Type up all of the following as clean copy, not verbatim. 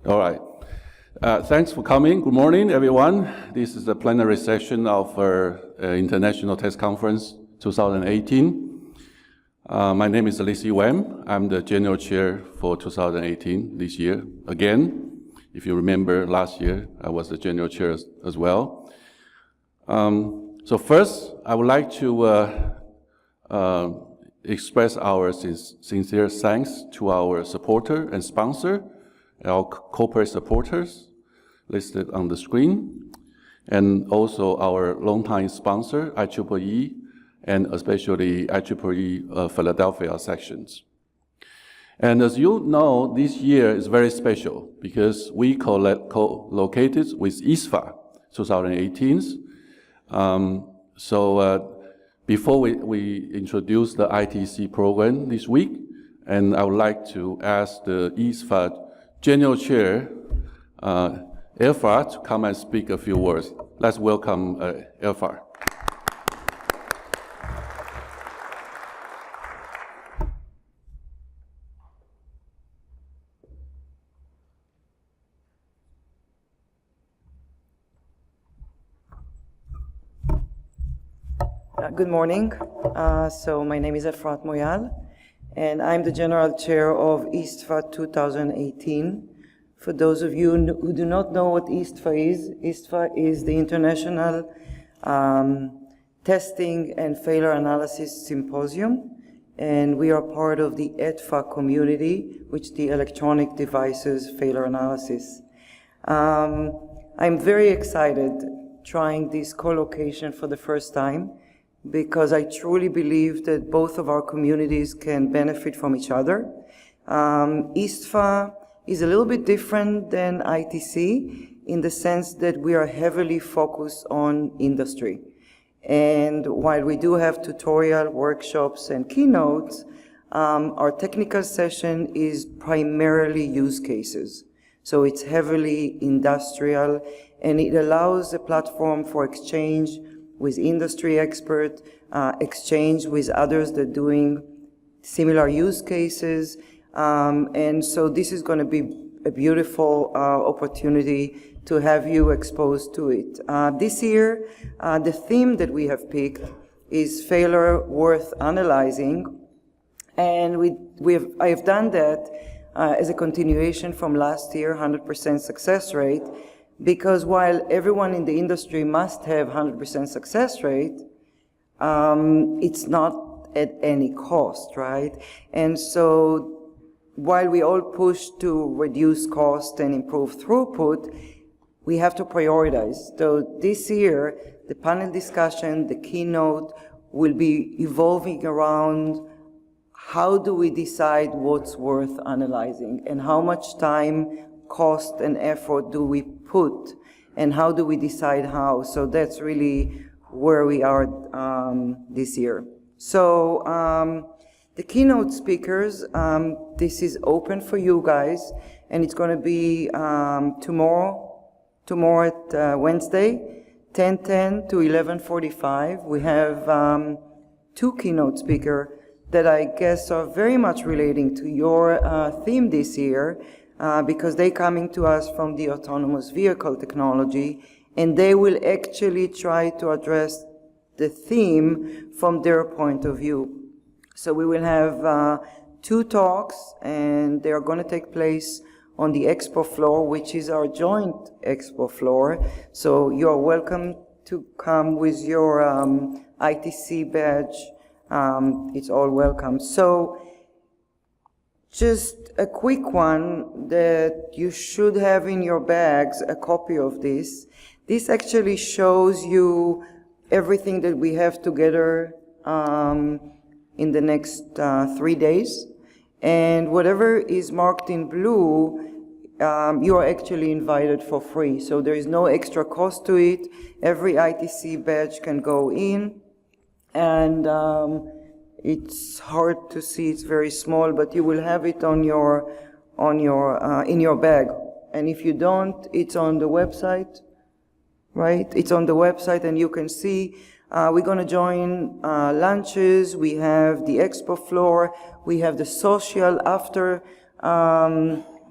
All right. Thanks for coming. Good morning, everyone. This is the plenary session of our International Test Conference 2018. My name is Lisi Wang. I'm the General Chair for 2018 this year. Again, if you remember last year, I was the General Chair as well. So first, I would like to express our sincere thanks to our supporter and sponsor, our corporate supporters listed on the screen, and also our longtime sponsor, IEEE, and especially IEEE Philadelphia sections. And as you know, this year is very special because we co-located with ISFA 2018. Before we introduce the ITC program this week, and I would like to ask the ISFA General Chair, Elfar, to come and speak a few words. Let's welcome Elfar. Good morning. So my name is Efrat Moyal, and I'm the General Chair of ISFA 2018. For those of you who do not know what ISFA is the International Testing and Failure Analysis Symposium, and we are part of the EDFA community, which is the Electronic Devices Failure Analysis. I'm very excited trying this co-location for the first time, because I truly believe that both of our communities can benefit from each other. ISFA is a little bit different than ITC in the sense that we are heavily focused on industry. And while we do have tutorial workshops and keynotes, our technical session is primarily use cases. So it's heavily industrial, and it allows a platform for exchange with industry experts, exchange with others that are doing similar use cases. And so this is going to be a beautiful opportunity to have you exposed to it. This year, the theme that we have picked is failure worth analyzing. And I have done that as a continuation from last year, 100% success rate. Because while everyone in the industry must have 100% success rate, it's not at any cost, right? And so while we all push to reduce cost and improve throughput, we have to prioritize. So this year, the panel discussion, the keynote, will be evolving around how do we decide what's worth analyzing and how much time, cost, and effort do we put, and how do we decide how? So that's really where we are this year. So the keynote speakers, this is open for you guys, and it's going to be tomorrow at Wednesday, 10:10 to 11:45. We have two keynote speakers that I guess are very much relating to your theme this year, because they're coming to us from the autonomous vehicle technology, and they will actually try to address the theme from their point of view. So we will have two talks, and they are going to take place on the expo floor, which is our joint expo floor. So you're welcome to come with your ITC badge. It's all welcome. So just a quick one that you should have in your bags, a copy of this. This actually shows you everything that we have together in the next 3 days. And whatever is marked in blue, you are actually invited for free. So there is no extra cost to it. Every ITC badge can go in. And it's hard to see, it's very small, but you will have it in your bag. And if you don't, it's on the website, right? It's on the website, and you can see we're going to join lunches. We have the expo floor. We have the social after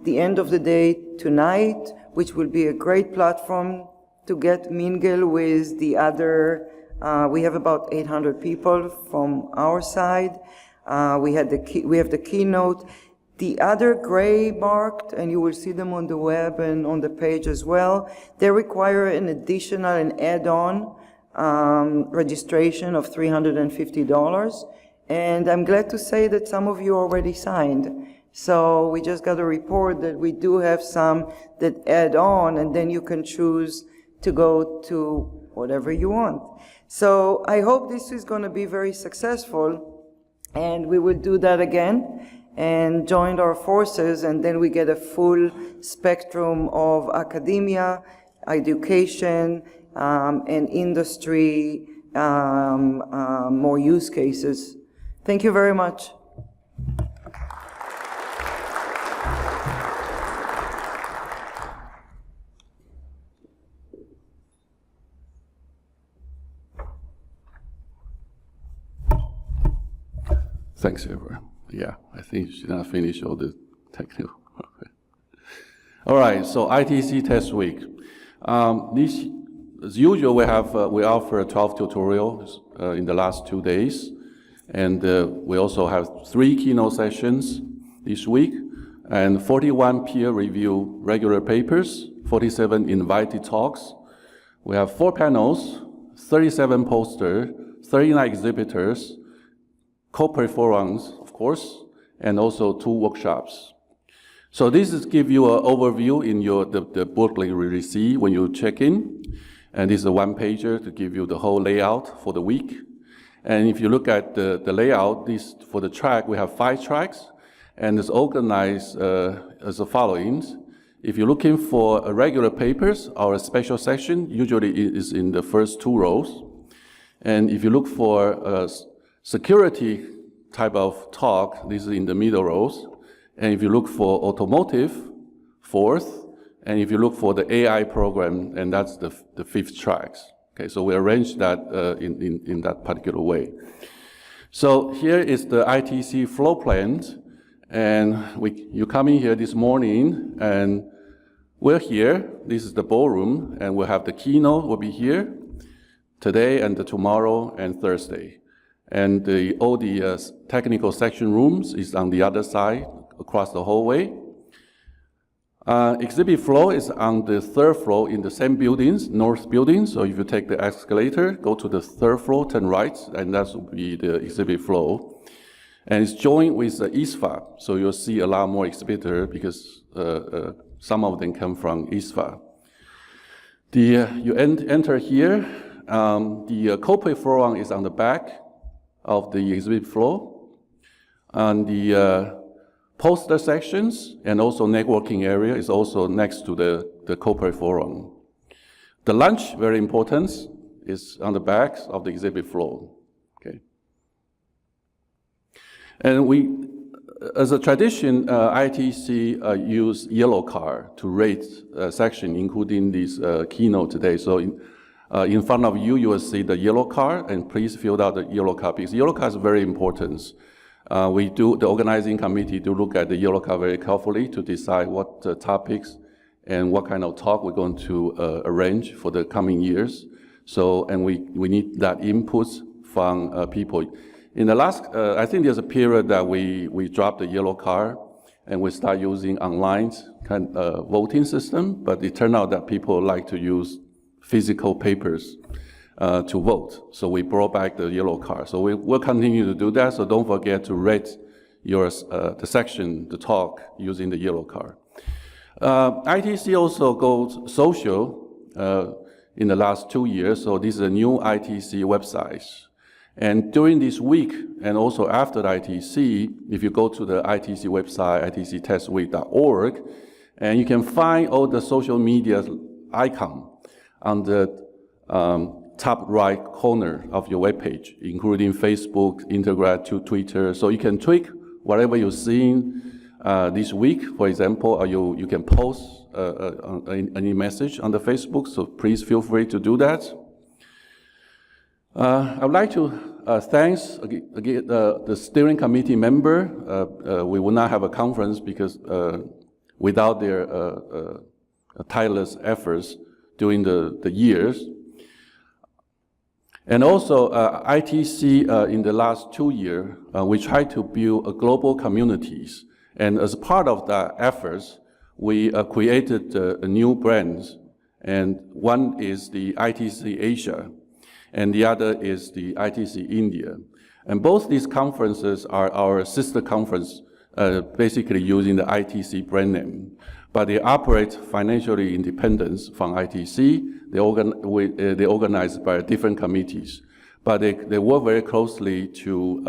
the end of the day tonight, which will be a great platform to mingle with the other. We have about 800 people from our side. We have the keynote. The other gray marked, and you will see them on the web and on the page as well, they require an additional and add-on registration of $350. And I'm glad to say that some of you already signed. So we just got a report that we do have some that add on, and then you can choose to go to whatever you want. So I hope this is going to be very successful, and we will do that again and join our forces, and then we get a full spectrum of academia, education, and industry, more use cases. Thank you very much. Thanks, everyone. Yeah, I think she not finished all the technical. All right, so ITC Test Week. As usual, we offer 12 tutorials in the last 2 days, and we also have 3 keynote sessions this week, and 41 peer review regular papers, 47 invited talks. We have 4 panels, 37 posters, 39 exhibitors, corporate forums, of course, and also 2 workshops. So this is give you an overview in the booklet you receive when you check in. And this is a one-pager to give you the whole layout for the week. And if you look at the layout, for the track, we have 5 tracks, and it's organized as the following. If you're looking for regular papers, our special section usually is in the first 2 rows. And if you look for security type of talk, this is in the middle rows. And if you look for automotive, 4th. And if you look for the AI program, and that's the 5th tracks. Okay, so we arranged that in that particular way. So here is the ITC flow plan. And you come in here this morning, and we're here. This is the ballroom, and we'll have the keynote will be here today and tomorrow and Thursday. And all the technical section rooms is on the other side, across the hallway. Exhibit floor is on the 3rd floor in the same buildings, north building. So if you take the escalator, go to the 3rd floor, turn right, and that will be the exhibit floor. And it's joined with ISFA, so you'll see a lot more exhibitors because some of them come from ISFA. You enter here. The corporate forum is on the back of the exhibit floor. And the poster sections and also networking area is also next to the corporate forum. The lunch, very important, is on the back of the exhibit floor. Okay. And as a tradition, ITC use yellow card to rate a section, including this keynote today. So in front of you, you will see the yellow card, and please fill out the yellow card because yellow card is very important. The organizing committee do look at the yellow card very carefully to decide what topics and what kind of talk we're going to arrange for the coming years. So, and we need that input from people. In the last, I think there's a period that we dropped the yellow card and we start using online voting system, but it turned out that people like to use physical papers to vote. So we brought back the yellow card. So we'll continue to do that. So don't forget to rate the section, the talk, using the yellow card. ITC also goes social in the last 2 years. So this is a new ITC website. And during this week, and also after the ITC, if you go to the ITC website, itctestweek.org, and you can find all the social media icon on the top right corner of your webpage, including Facebook, Instagram, Twitter. So you can tweak whatever you're seeing this week, for example, or you can post any message on the Facebook, so please feel free to do that. I would like to thank again the steering committee member. We will not have a conference because without their tireless efforts during the years. And also, ITC in the last 2 years, we tried to build a global communities. And as part of that efforts, we created new brands. And one is the ITC Asia, and the other is the ITC India. And both these conferences are our sister conference, basically using the ITC brand name. But they operate financially independent from ITC. They organized by different committees. But they work very closely to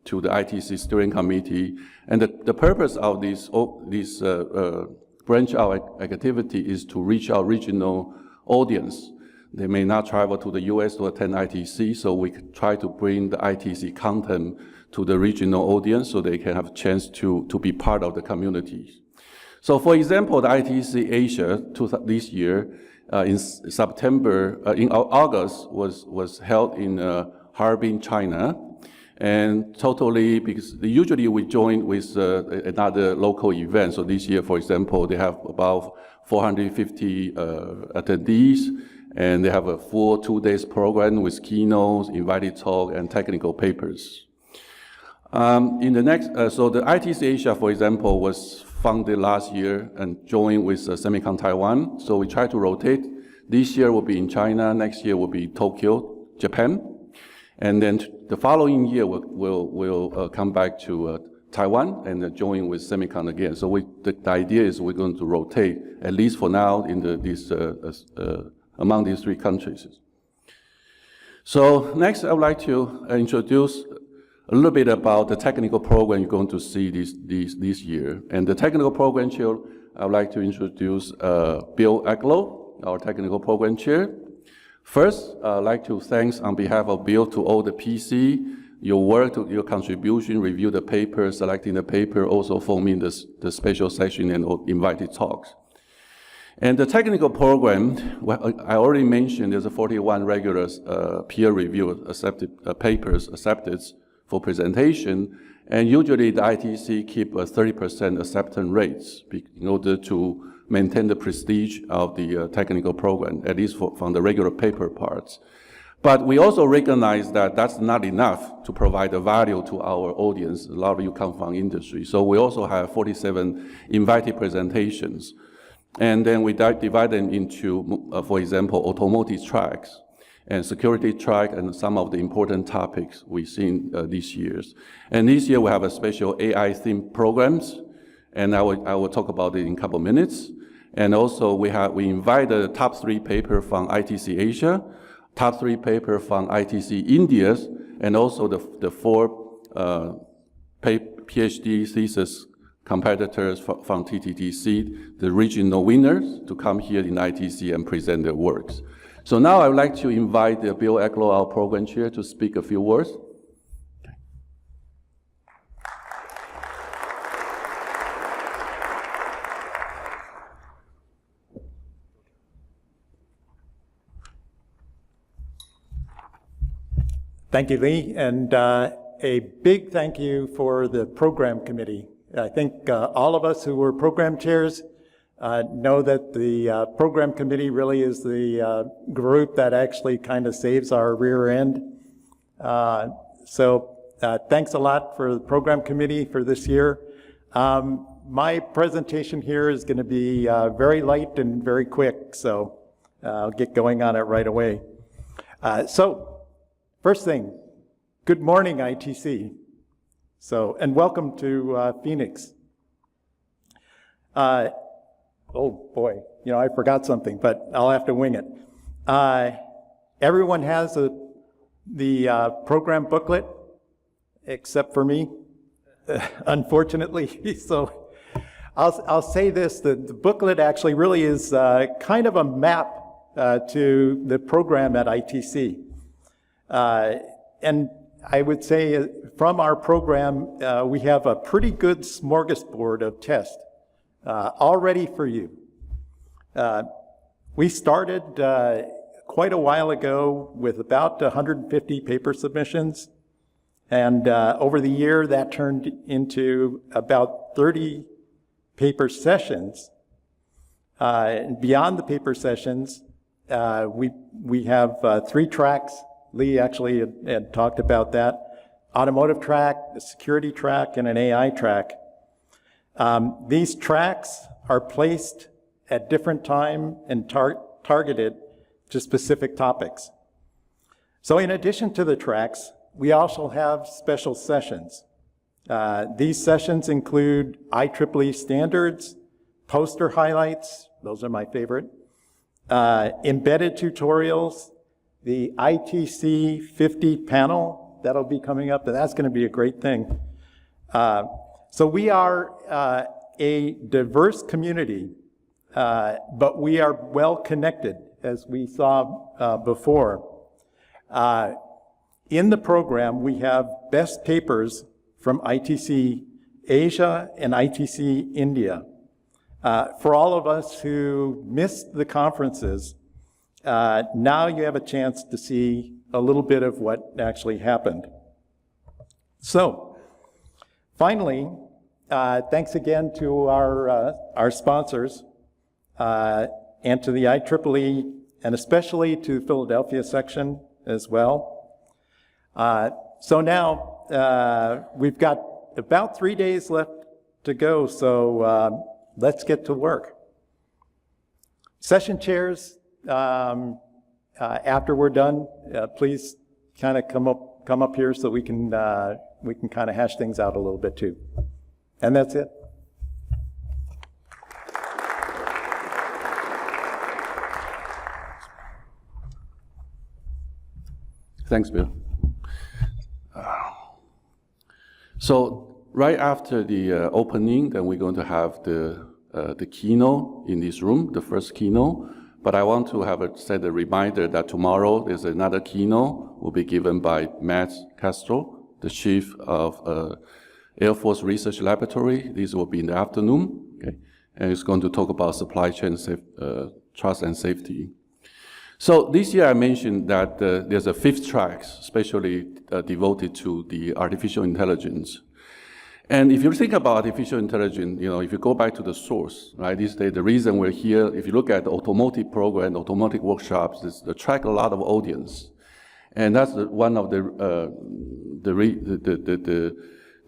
the ITC steering committee. And the purpose of this branch out activity is to reach our regional audience. They may not travel to the US to attend ITC, so we try to bring the ITC content to the regional audience so they can have a chance to be part of the communities. So for example, the ITC Asia this year, in August was held in Harbin, China. And totally, because usually we join with another local event. So this year, for example, they have about 450 attendees, and they have a full 2 days program with keynotes, invited talk, and technical papers. So the ITC Asia, for example, was founded last year and joined with Semicon Taiwan. So we try to rotate. This year will be in China, next year will be Tokyo, Japan. And then the following year, we'll come back to Taiwan and join with Semicon again. So the idea is we're going to rotate, at least for now, in among these 3 countries. So next, I would like to introduce a little bit about the technical program you're going to see this year. And the technical program chair, I would like to introduce Bill Aglow, our technical program chair. First, I'd like to thank on behalf of Bill to all the PC, your work, your contribution, review the paper, selecting the paper, also forming the special session and invited talks. And the technical program, I already mentioned there's 41 regular peer-reviewed papers accepted for presentation, and usually the ITC keep a 30% acceptance rates in order to maintain the prestige of the technical program, at least from the regular paper parts. But we also recognize that that's not enough to provide the value to our audience. A lot of you come from industry. So we also have 47 invited presentations. And then we divide them into, for example, automotive tracks and security track and some of the important topics we've seen this year. And this year we have a special AI themed programs, and I will talk about it in a couple minutes. And also we invite the top 3 paper from ITC Asia, top 3 paper from ITC India, and also the 4 PhD thesis competitors from TTTC, the regional winners, to come here in ITC and present their works. So now I would like to invite Bill Aglow, our program chair, to speak a few words. Thank you, Lee, and a big thank you for the program committee. I think all of us who were program chairs know that the program committee really is the group that actually kind of saves our rear end. So thanks a lot for the program committee for this year. My presentation here is going to be very light and very quick, so I'll get going on it right away. So first thing, good morning, ITC. And welcome to Phoenix. Oh boy, I forgot something, but I'll have to wing it. Everyone has the program booklet, except for me, unfortunately. So I'll say this, the booklet actually really is kind of a map to the program at ITC. And I would say from our program, we have a pretty good smorgasbord of tests all ready for you. We started quite a while ago with about 150 paper submissions, and over the year that turned into about 30 paper sessions, and beyond the paper sessions, we have 3 tracks. Lee actually had talked about that. Automotive track, a security track, and an AI track. These tracks are placed at different time and targeted to specific topics. So in addition to the tracks, we also have special sessions. These sessions include IEEE standards, poster highlights, those are my favorite, embedded tutorials, the ITC 50 panel, that'll be coming up, and that's going to be a great thing. So we are a diverse community, but we are well connected, as we saw before. In the program, we have best papers from ITC Asia and ITC India. For all of us who missed the conferences, now you have a chance to see a little bit of what actually happened. So, finally, thanks again to our sponsors and to the IEEE, and especially to Philadelphia section as well. So now we've got about 3 days left to go, so let's get to work. Session chairs, after we're done, please kind of come up here so we can kind of hash things out a little bit too. And that's it. Thanks, Bill. So right after the opening, then we're going to have the keynote in this room, the first keynote. But I want to set a reminder that tomorrow there's another keynote will be given by Matt Castro, the chief of Air Force Research Laboratory. This will be in the afternoon, okay? And it's going to talk about supply chain trust and safety. So this year I mentioned that there's a 5th track, especially devoted to the artificial intelligence. And if you think about artificial intelligence, if you go back to the source, right, this day, the reason we're here, if you look at the automotive program, automotive workshops, is to attract a lot of audience. And that's one of the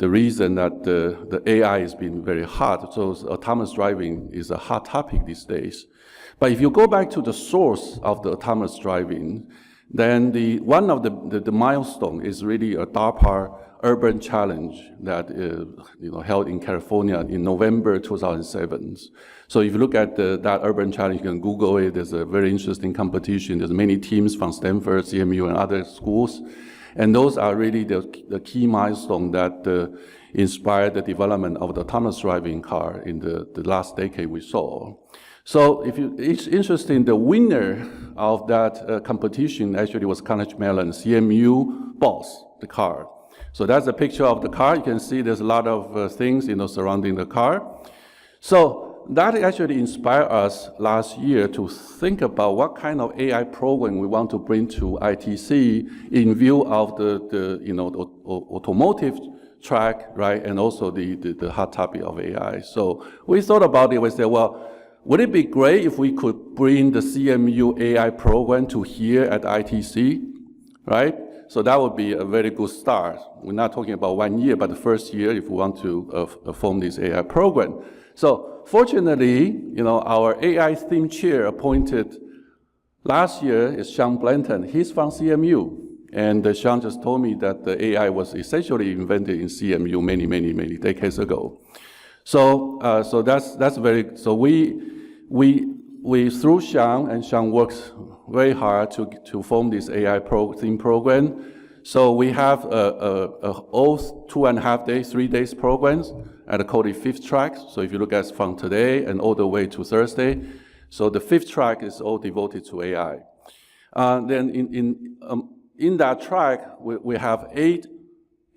reason that the AI has been very hot. So autonomous driving is a hot topic these days. But if you go back to the source of the autonomous driving, then one of the milestone is really a DARPA urban challenge that held in California in November 2007. So if you look at that urban challenge, you can Google it. There's a very interesting competition. There's many teams from Stanford, CMU, and other schools. And those are really the key milestone that inspired the development of the autonomous driving car in the last decade we saw. So it's interesting, the winner of that competition actually was Carnegie Mellon, CMU Boss, the car. So that's a picture of the car. You can see there's a lot of things surrounding the car. So that actually inspired us last year to think about what kind of AI program we want to bring to ITC in view of the automotive track, right, and also the hot topic of AI. So we thought about it. We said, well, would it be great if we could bring the CMU AI program to here at ITC, right? So that would be a very good start. We're not talking about 1 year, but the first year if we want to form this AI program. So fortunately, our AI theme chair appointed last year is Sean Blanton. He's from CMU. And Sean just told me that the AI was essentially invented in CMU many decades ago. So that's very, so we through Sean, and Sean works very hard to form this AI theme program. So we have all 2.5 days, 3 days programs at called the 5th track. So if you look at from today and all the way to Thursday, so the 5th track is all devoted to AI. Then in that track, we have 8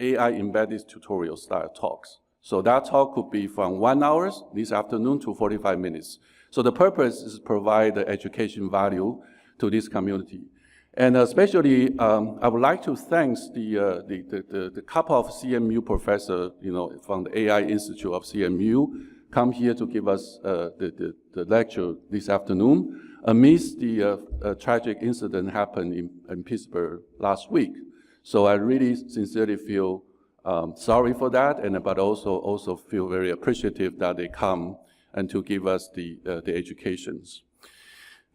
AI embedded tutorial style talks. So that talk could be from 1 hour this afternoon to 45 minutes. So the purpose is to provide the education value to this community. And especially, I would like to thank the couple of CMU professors, from the AI Institute of CMU, come here to give us the lecture this afternoon amidst the tragic incident happened in Pittsburgh last week. So I really sincerely feel sorry for that, but also feel very appreciative that they come and to give us the educations.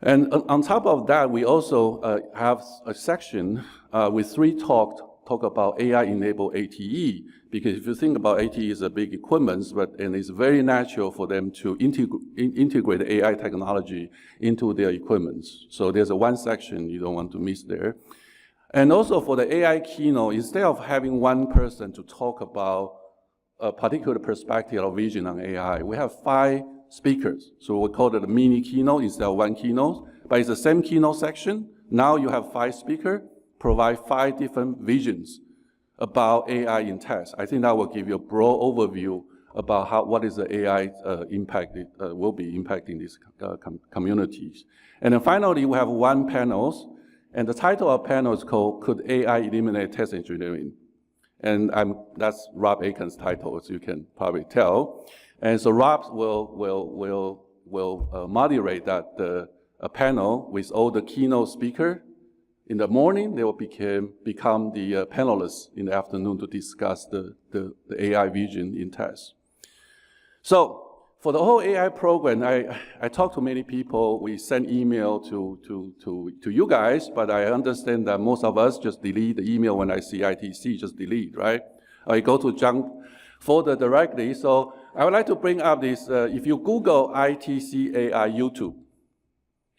And on top of that, we also have a section with 3 talk about AI-enabled ATE, because if you think about ATE is a big equipment, and it's very natural for them to integrate AI technology into their equipment. So there's one section you don't want to miss there. And also for the AI keynote, instead of having one person to talk about a particular perspective or vision on AI, we have 5 speakers. So we call it a mini keynote instead of one keynote, but it's the same keynote section. Now you have 5 speakers, provide 5 different visions about AI in tech. I think that will give you a broad overview about what is the AI impact will be impacting these communities. And then finally, we have 1 panel, and the title of the panel is called "Could AI Eliminate Test Engineering?" And that's Rob Aiken's title, as you can probably tell. And so Rob will moderate that a panel with all the keynote speakers. In the morning, they will become the panelists in the afternoon to discuss the AI vision in tests. So for the whole AI program, I talked to many people. We sent email to you guys, but I understand that most of us just delete the email when I see ITC, just delete, right? I go to junk folder directly. So I would like to bring up this, if you Google ITC AI YouTube,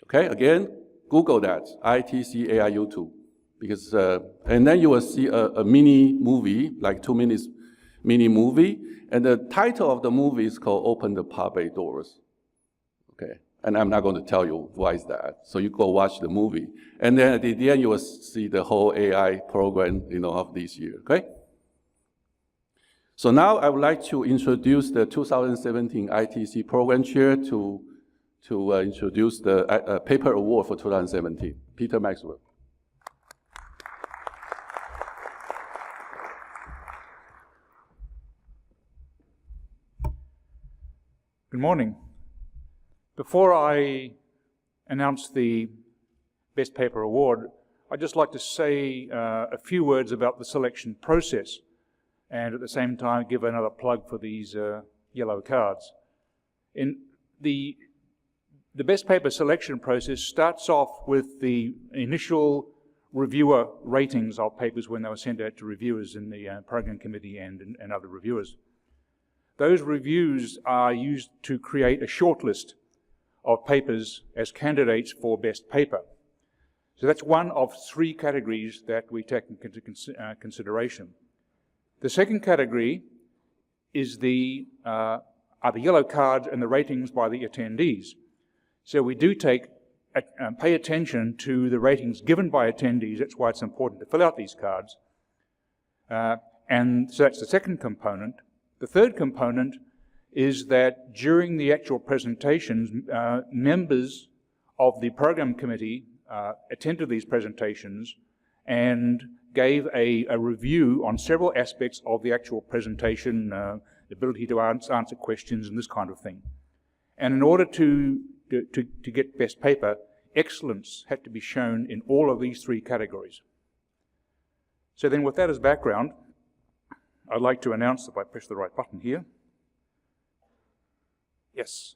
okay, again, Google that, ITC AI YouTube, because, and then you will see a mini movie, like 2 minutes mini movie, and the title of the movie is called Open the Public Doors, okay? And I'm not going to tell you why is that, so you go watch the movie. And then at the end, you will see the whole AI program, of this year, okay? So now I would like to introduce the 2017 ITC Program Chair to introduce the paper award for 2017, Peter Maxwell. Good morning. Before I announce the Best Paper Award, I'd just like to say a few words about the selection process, and at the same time give another plug for these yellow cards. In the Best Paper selection process starts off with the initial reviewer ratings of papers when they were sent out to reviewers in the program committee and other reviewers. Those reviews are used to create a shortlist of papers as candidates for Best Paper. So that's one of 3 categories that we take into consideration. The second category is are the yellow cards and the ratings by the attendees. So we do pay attention to the ratings given by attendees. That's why it's important to fill out these cards. And so that's the second component. The third component is that during the actual presentations, members of the program committee attended these presentations and gave a review on several aspects of the actual presentation, the ability to answer questions and this kind of thing. And in order to get Best Paper, excellence had to be shown in all of these 3 categories. So then with that as background, I'd like to announce, if I press the right button here, yes,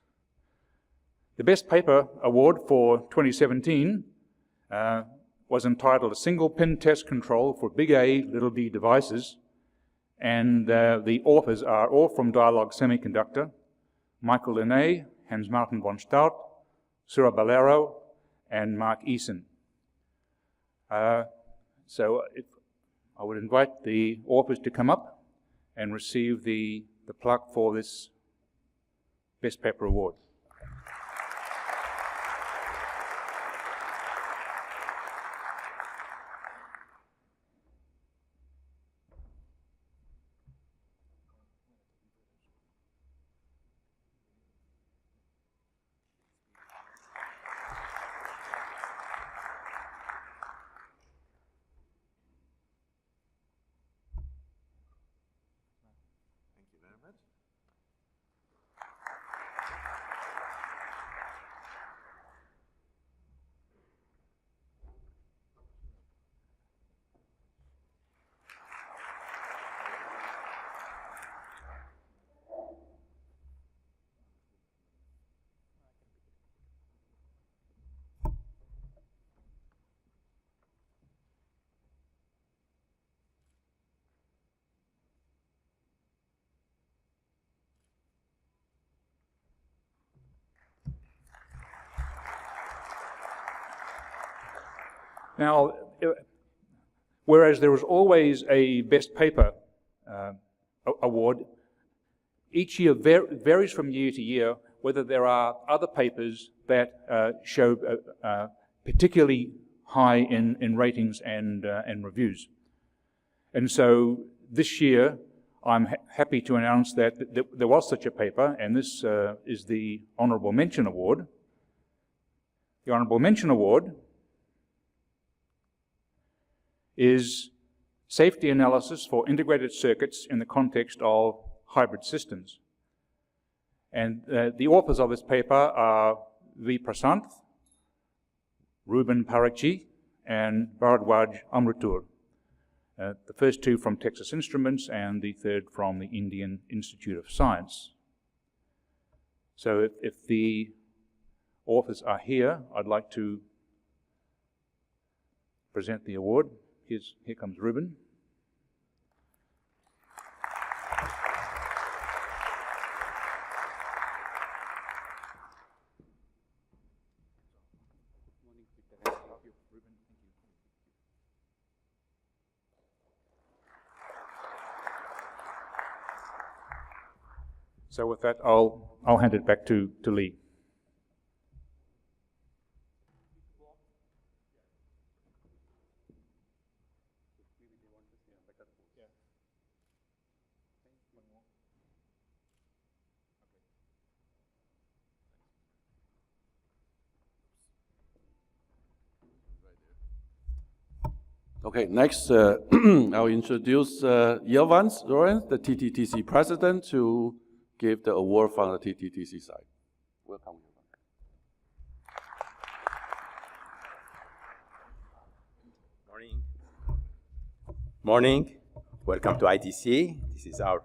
the Best Paper Award for 2017 was entitled A Single Pin Test Control for Big A, Little D Devices, and the authors are all from Dialog Semiconductor, Michael Linné, Hans-Martin von Staudt, Sura Balero, and Mark Eason. So I would invite the authors to come up and receive the plaque for this Best Paper Award. Now, whereas there is always a best paper award, each year varies from year to year whether there are other papers that show particularly high in ratings and reviews. And so this year, I'm happy to announce that there was such a paper, and this is the Honourable Mention Award. The Honourable Mention Award is Safety Analysis for Integrated Circuits in the Context of Hybrid Systems. And the authors of this paper are V. Prasanth, Ruben Parakchi, and Bharadwaj Amritur. The first two from Texas Instruments and the third from the Indian Institute of Science. So if the authors are here, I'd like to present the award. Here comes Ruben. So with that, I'll hand it back to Lee. Okay, next I'll introduce Yevans Lorenz, the TTTC president, to give the award from the TTTC side. Welcome. Morning. Morning. Welcome to ITC. This is our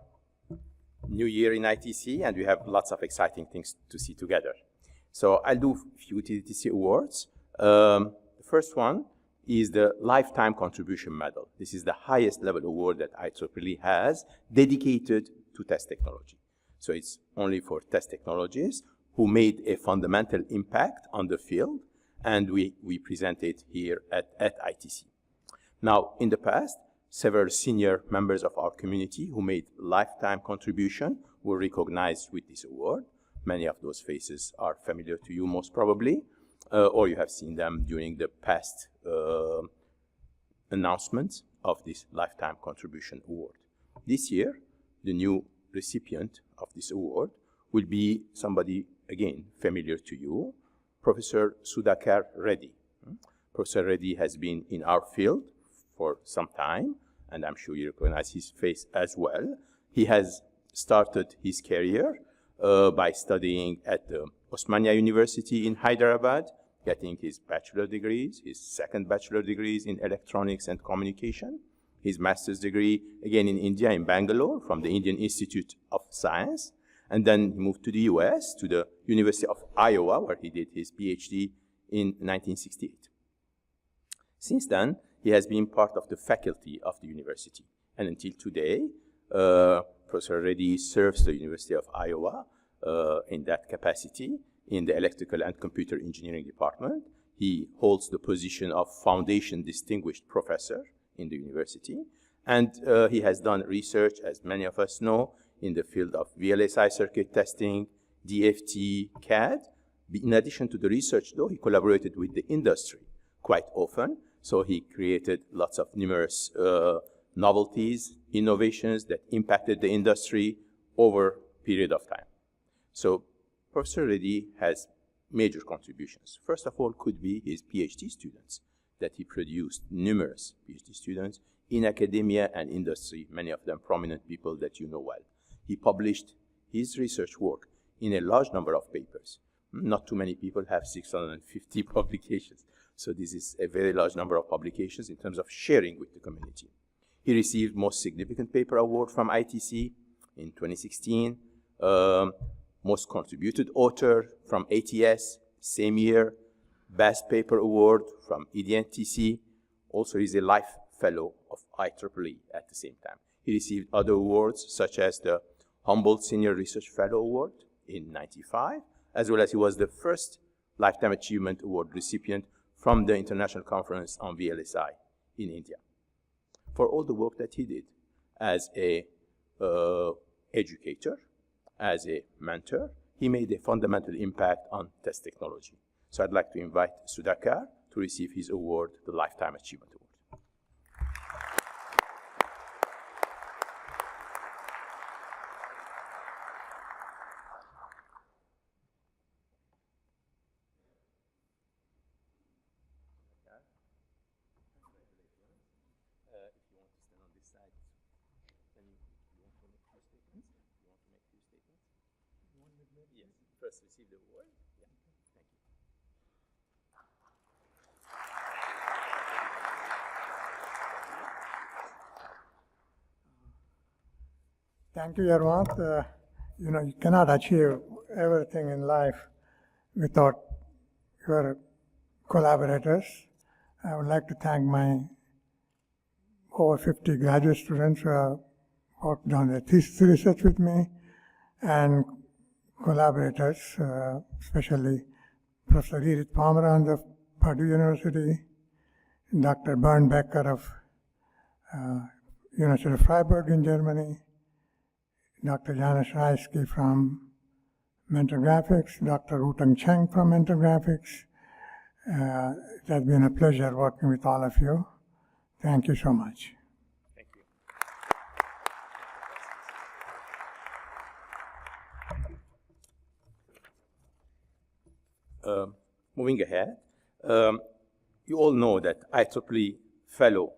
new year in ITC, and we have lots of exciting things to see together. So I'll do a few TTTC awards. The first one is the Lifetime Contribution Medal. This is the highest level award that IEEE has dedicated to test technology. So it's only for test technologies who made a fundamental impact on the field, and we present it here at ITC. Now, in the past, several senior members of our community who made lifetime contribution were recognized with this award. Many of those faces are familiar to you most probably, or you have seen them during the past announcements of this Lifetime Contribution Award. This year, the new recipient of this award will be somebody, again, familiar to you, Professor Sudhakar Reddy. Professor Reddy has been in our field for some time, and I'm sure you recognize his face as well. He has started his career by studying at the Osmania University in Hyderabad, getting his bachelor degrees, his second bachelor degrees in electronics and communication, his master's degree, again in India, in Bangalore, from the Indian Institute of Science, and then he moved to the US, to the University of Iowa, where he did his PhD in 1968. Since then, he has been part of the faculty of the university, and until today, Professor Reddy serves the University of Iowa in that capacity in the Electrical and Computer Engineering Department. He holds the position of Foundation Distinguished Professor in the university, and he has done research, as many of us know, in the field of VLSI circuit testing, DFT, CAD. In addition to the research, though, he collaborated with the industry quite often, so he created lots of numerous novelties, innovations that impacted the industry over a period of time. So Professor Reddy has major contributions. First of all could be his PhD students, that he produced numerous PhD students in academia and industry, many of them prominent people that you know well. He published his research work in a large number of papers. Not too many people have 650 publications. So this is a very large number of publications in terms of sharing with the community. He received Most Significant Paper Award from ITC in 2016. Most Contributed Author from ATS, same year. Best Paper Award from EDNTC. Also, he's a Life Fellow of IEEE at the same time. He received other awards, such as the Humboldt Senior Research Fellow Award in '95, as well as he was the first Lifetime Achievement Award recipient from the International Conference on VLSI in India, for all the work that he did as a educator, as a mentor. He made a fundamental impact on test technology. So I'd like to invite Sudhakar to receive his award, the Lifetime Achievement Award. First receive the award. Yeah. Thank you. Thank you, Yerwant. You cannot achieve everything in life without your collaborators. I would like to thank my over 50 graduate students who have worked on the thesis research with me, and collaborators, especially Professor Edith Pomeranz of Purdue University, Dr. Bernd Becker of University of Freiburg in Germany, Dr. Janusz Reisky from Mentor Graphics, Dr. Wutong Cheng from Mentor Graphics. It has been a pleasure working with all of you. Thank you so much. Thank you. Moving ahead, you all know that IEEE Fellow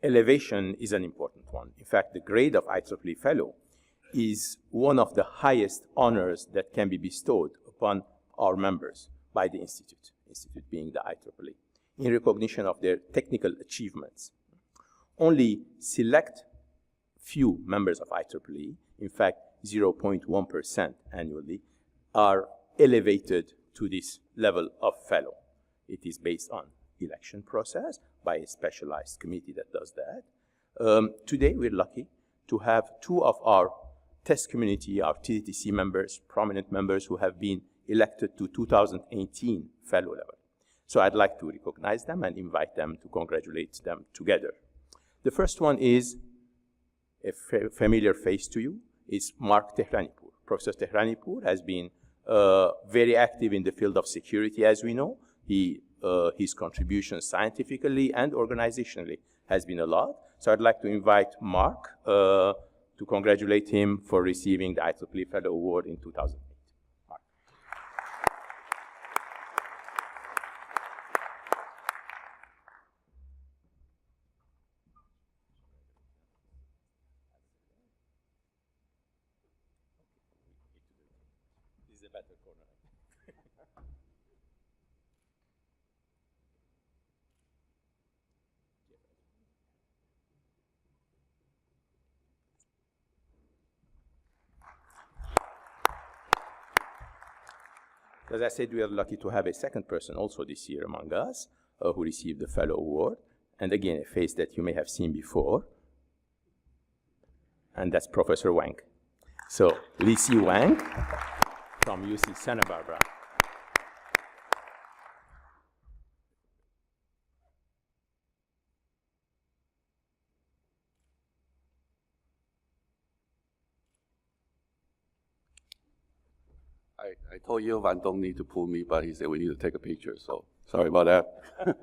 elevation is an important one. In fact, the grade of IEEE Fellow is one of the highest honors that can be bestowed upon our members by the Institute, Institute being the IEEE, in recognition of their technical achievements. Only select few members of IEEE, in fact 0.1% annually, are elevated to this level of fellow. It is based on election process by a specialized committee that does that. Today we're lucky to have two of our test community, our TDTC members, prominent members who have been elected to 2018 fellow level. So I'd like to recognize them and invite them to congratulate them together. The first one is a familiar face to you, is Mark Tehranipur. Professor Tehranipur has been very active in the field of security, as we know. His contribution scientifically and organizationally has been a lot. So I'd like to invite Mark to congratulate him for receiving the IEEE Fellow Award in 2008. Mark. This is a better corner. As I said, we are lucky to have a second person also this year among us who received the Fellow Award. And again, a face that you may have seen before. And that's Professor Wang. So, Lisi Wang from UC Santa Barbara. I told Yovan don't need to pull me, but he said we need to take a picture, so sorry about that.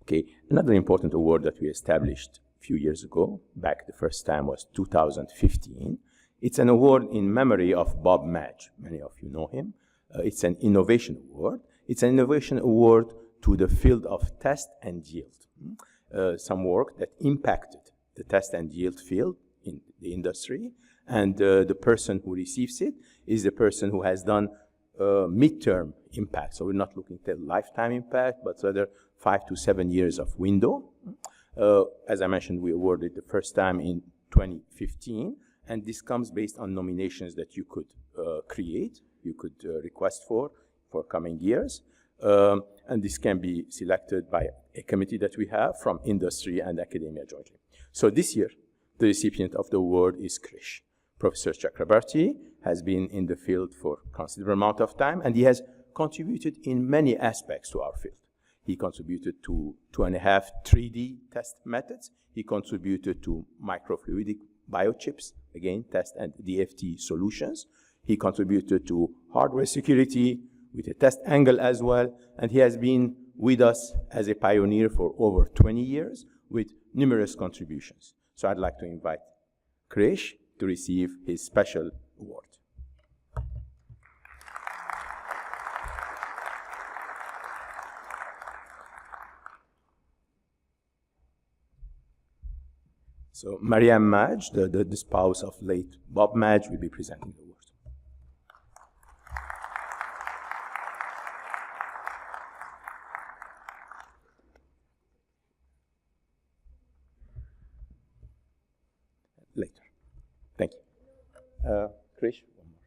Okay, another important award that we established a few years ago, back the first time was 2015. It's an award in memory of Bob Madge. Many of you know him. It's an innovation award. It's an innovation award to the field of test and yield. Some work that impacted the test and yield field in the industry. And the person who receives it is the person who has done midterm impact. So we're not looking at lifetime impact, but rather 5 to 7 years of window. As I mentioned, we awarded the first time in 2015, and this comes based on nominations that you could create, you could request for coming years. And this can be selected by a committee that we have from industry and academia jointly. So this year, the recipient of the award is Krish. Professor Chakrabarty has been in the field for a considerable amount of time, and he has contributed in many aspects to our field. He contributed to 2.5 3D test methods. He contributed to microfluidic biochips, again, test and DFT solutions. He contributed to hardware security with a test angle as well. And he has been with us as a pioneer for over 20 years with numerous contributions. So I'd like to invite Krish to receive his special award. So Mariam Madge, the spouse of late Bob Madge, will be presenting the award. Later. Thank you. Krish, one more.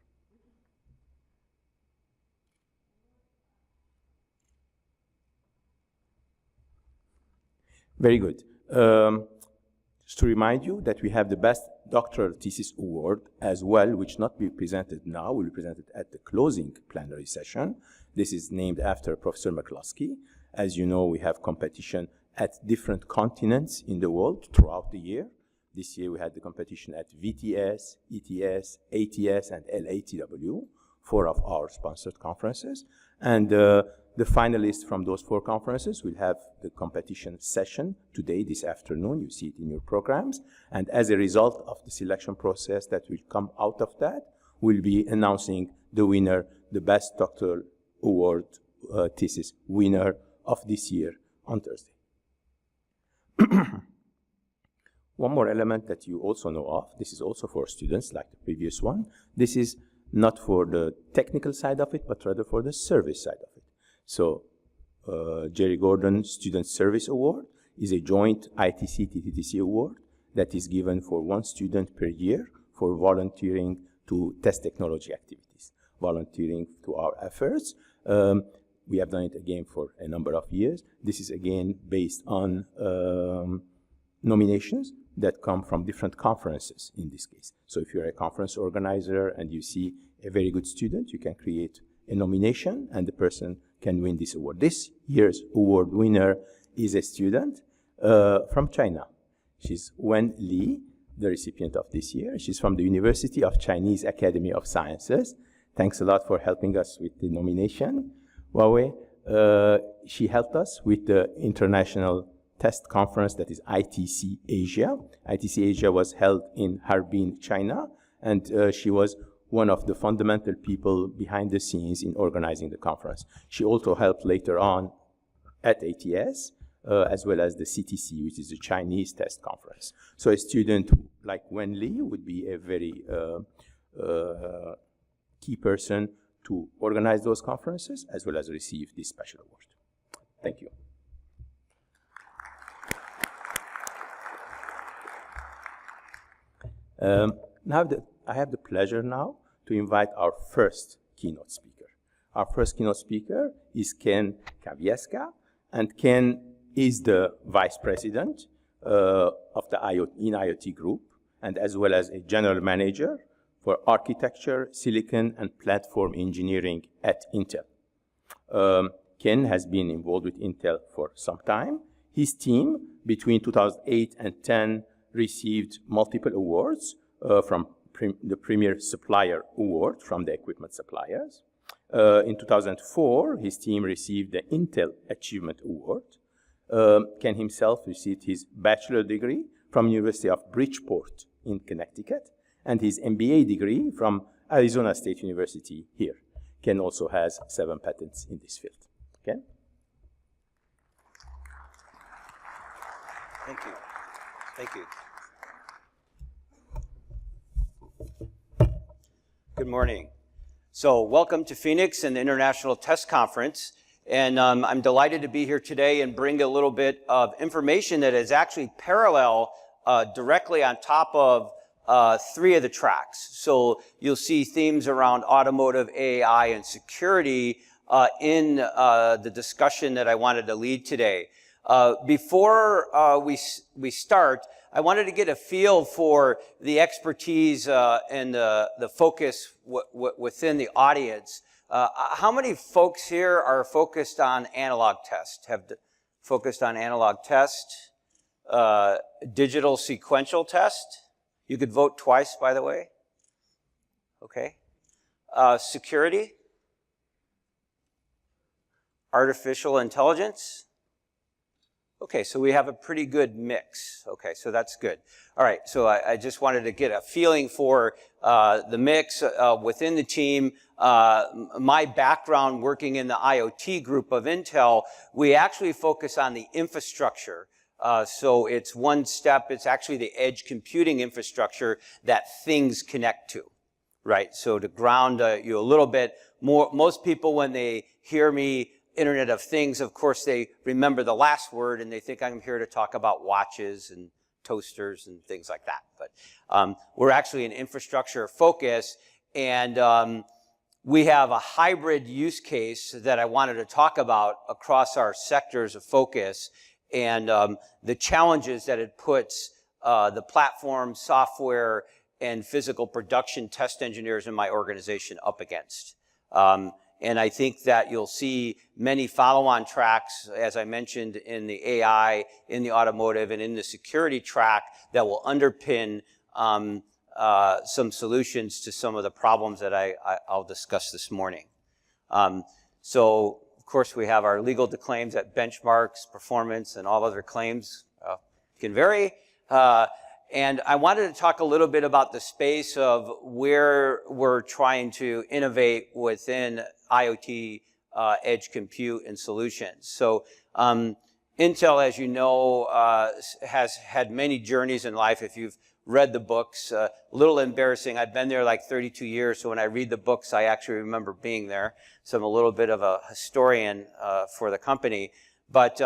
Very good. Just to remind you that we have the Best Doctoral Thesis Award as well, which not be presented now, will be presented at the closing plenary session. This is named after Professor McCloskey. As you know, we have competition at different continents in the world throughout the year. This year we had the competition at VTS, ETS, ATS, and LATW, 4 of our sponsored conferences. And the finalists from those 4 conferences will have the competition session today, this afternoon. You see it in your programs. And as a result of the selection process that will come out of that, we'll be announcing the winner, the Best Doctoral Award Thesis winner of this year on Thursday. One more element that you also know of, this is also for students like the previous one. This is not for the technical side of it, but rather for the service side of it. So Jerry Gordon Student Service Award is a joint ITC-TTTC award that is given for 1 student per year for volunteering to test technology activities, volunteering to our efforts. We have done it again for a number of years. This is again based on nominations that come from different conferences in this case. So if you're a conference organizer and you see a very good student, you can create a nomination and the person can win this award. This year's award winner is a student from China. She's Wen Li, the recipient of this year. She's from the University of Chinese Academy of Sciences. Thanks a lot for helping us with the nomination, Huawei. She helped us with the international test conference that is ITC Asia. ITC Asia was held in Harbin, China, and she was one of the fundamental people behind the scenes in organizing the conference. She also helped later on at ATS, as well as the CTC, which is the Chinese Test Conference. So a student like Wen Li would be a very key person to organize those conferences, as well as receive this special award. Thank you. Now I have the pleasure now to invite our first keynote speaker. Our first keynote speaker is Ken Caviasca, and Ken is the vice president of the IoT group, and as well as a general manager for architecture, silicon, and platform engineering at Intel. Ken has been involved with Intel for some time. His team, between 2008 and 10, received multiple awards from the Premier Supplier Award from the equipment suppliers. In 2004, his team received the Intel Achievement Award. Ken himself received his bachelor degree from University of Bridgeport in Connecticut and his MBA degree from Arizona State University here. Ken also has 7 patents in this field. Ken? Thank you. Thank you. Good morning. So welcome to Phoenix and the International Test Conference. And I'm delighted to be here today and bring a little bit of information that is actually parallel directly on top of 3 of the tracks. So you'll see themes around automotive, AI, and security in the discussion that I wanted to lead today. Before we start, I wanted to get a feel for the expertise and the focus within the audience. How many folks here are focused on analog test? Focused on analog test? Digital sequential test? You could vote twice, by the way. Okay. Security? Artificial intelligence? Okay, so we have a pretty good mix. Okay, so that's good. All right, so I just wanted to get a feeling for the mix within the team. My background working in the IoT group of Intel, we actually focus on the infrastructure. So it's one step, it's actually the edge computing infrastructure that things connect to, right? So to ground you a little bit more, most people when they hear me Internet of Things, of course, they remember the last word and they think I'm here to talk about watches and toasters and things like that. But we're actually an infrastructure focus, and we have a hybrid use case that I wanted to talk about across our sectors of focus, and the challenges that it puts the platform, software, and physical production test engineers in my organization up against. And I think that you'll see many follow-on tracks, as I mentioned, in the AI, in the automotive, and in the security track that will underpin some solutions to some of the problems that I'll discuss this morning. So, of course, we have our legal claims that benchmarks, performance, and all other claims can vary. And I wanted to talk a little bit about the space of where we're trying to innovate within IoT edge compute and solutions. So Intel, as you know, has had many journeys in life. If you've read the books, a little embarrassing. I've been there like 32 years, so when I read the books, I actually remember being there. So I'm a little bit of a historian for the company. But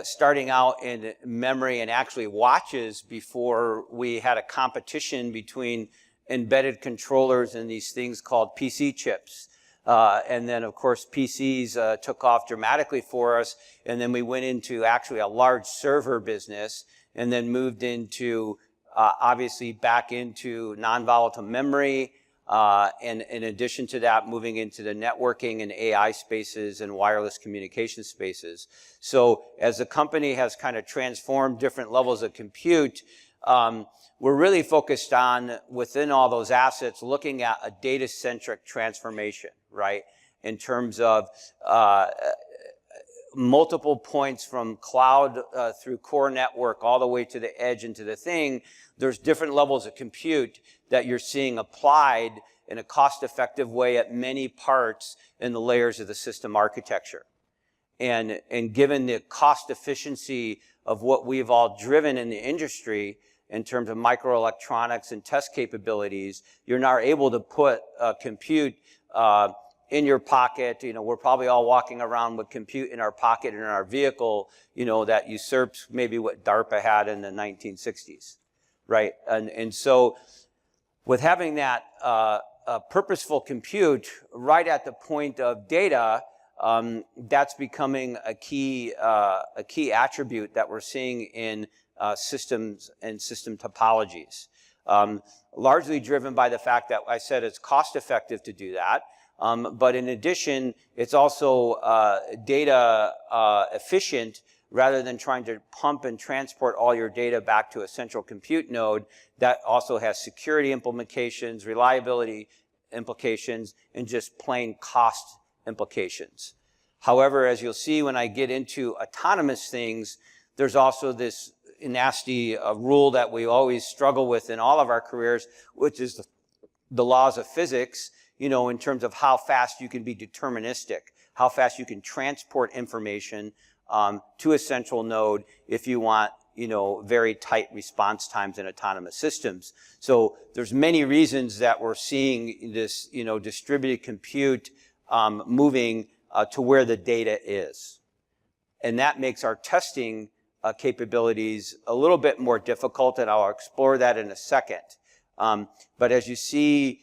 starting out in memory and actually watches before we had a competition between embedded controllers and these things called PC chips. And then, of course, PCs took off dramatically for us. And then we went into actually a large server business and then moved into, obviously, back into non-volatile memory. And in addition to that, moving into the networking and AI spaces and wireless communication spaces. So as the company has kind of transformed different levels of compute, we're really focused on, within all those assets, looking at a data-centric transformation, right? In terms of multiple points from cloud through core network all the way to the edge and to the thing. There's different levels of compute that you're seeing applied in a cost-effective way at many parts in the layers of the system architecture. And given the cost efficiency of what we've all driven in the industry in terms of microelectronics and test capabilities, you're now able to put compute in your pocket. You know, we're probably all walking around with compute in our pocket in our vehicle, you know, that usurps maybe what DARPA had in the 1960s, right? And so with having that purposeful compute right at the point of data, that's becoming a key attribute that we're seeing in systems and system topologies. Largely driven by the fact that I said it's cost effective to do that. But in addition, it's also data efficient rather than trying to pump and transport all your data back to a central compute node. That also has security implications, reliability implications, and just plain cost implications. However, as you'll see when I get into autonomous things, there's also this nasty rule that we always struggle with in all of our careers, which is the laws of physics, you know, in terms of how fast you can be deterministic, how fast you can transport information to a central node if you want, you know, very tight response times in autonomous systems. So there's many reasons that we're seeing this, you know, distributed compute moving to where the data is. And that makes our testing capabilities a little bit more difficult, and I'll explore that in a second. But as you see,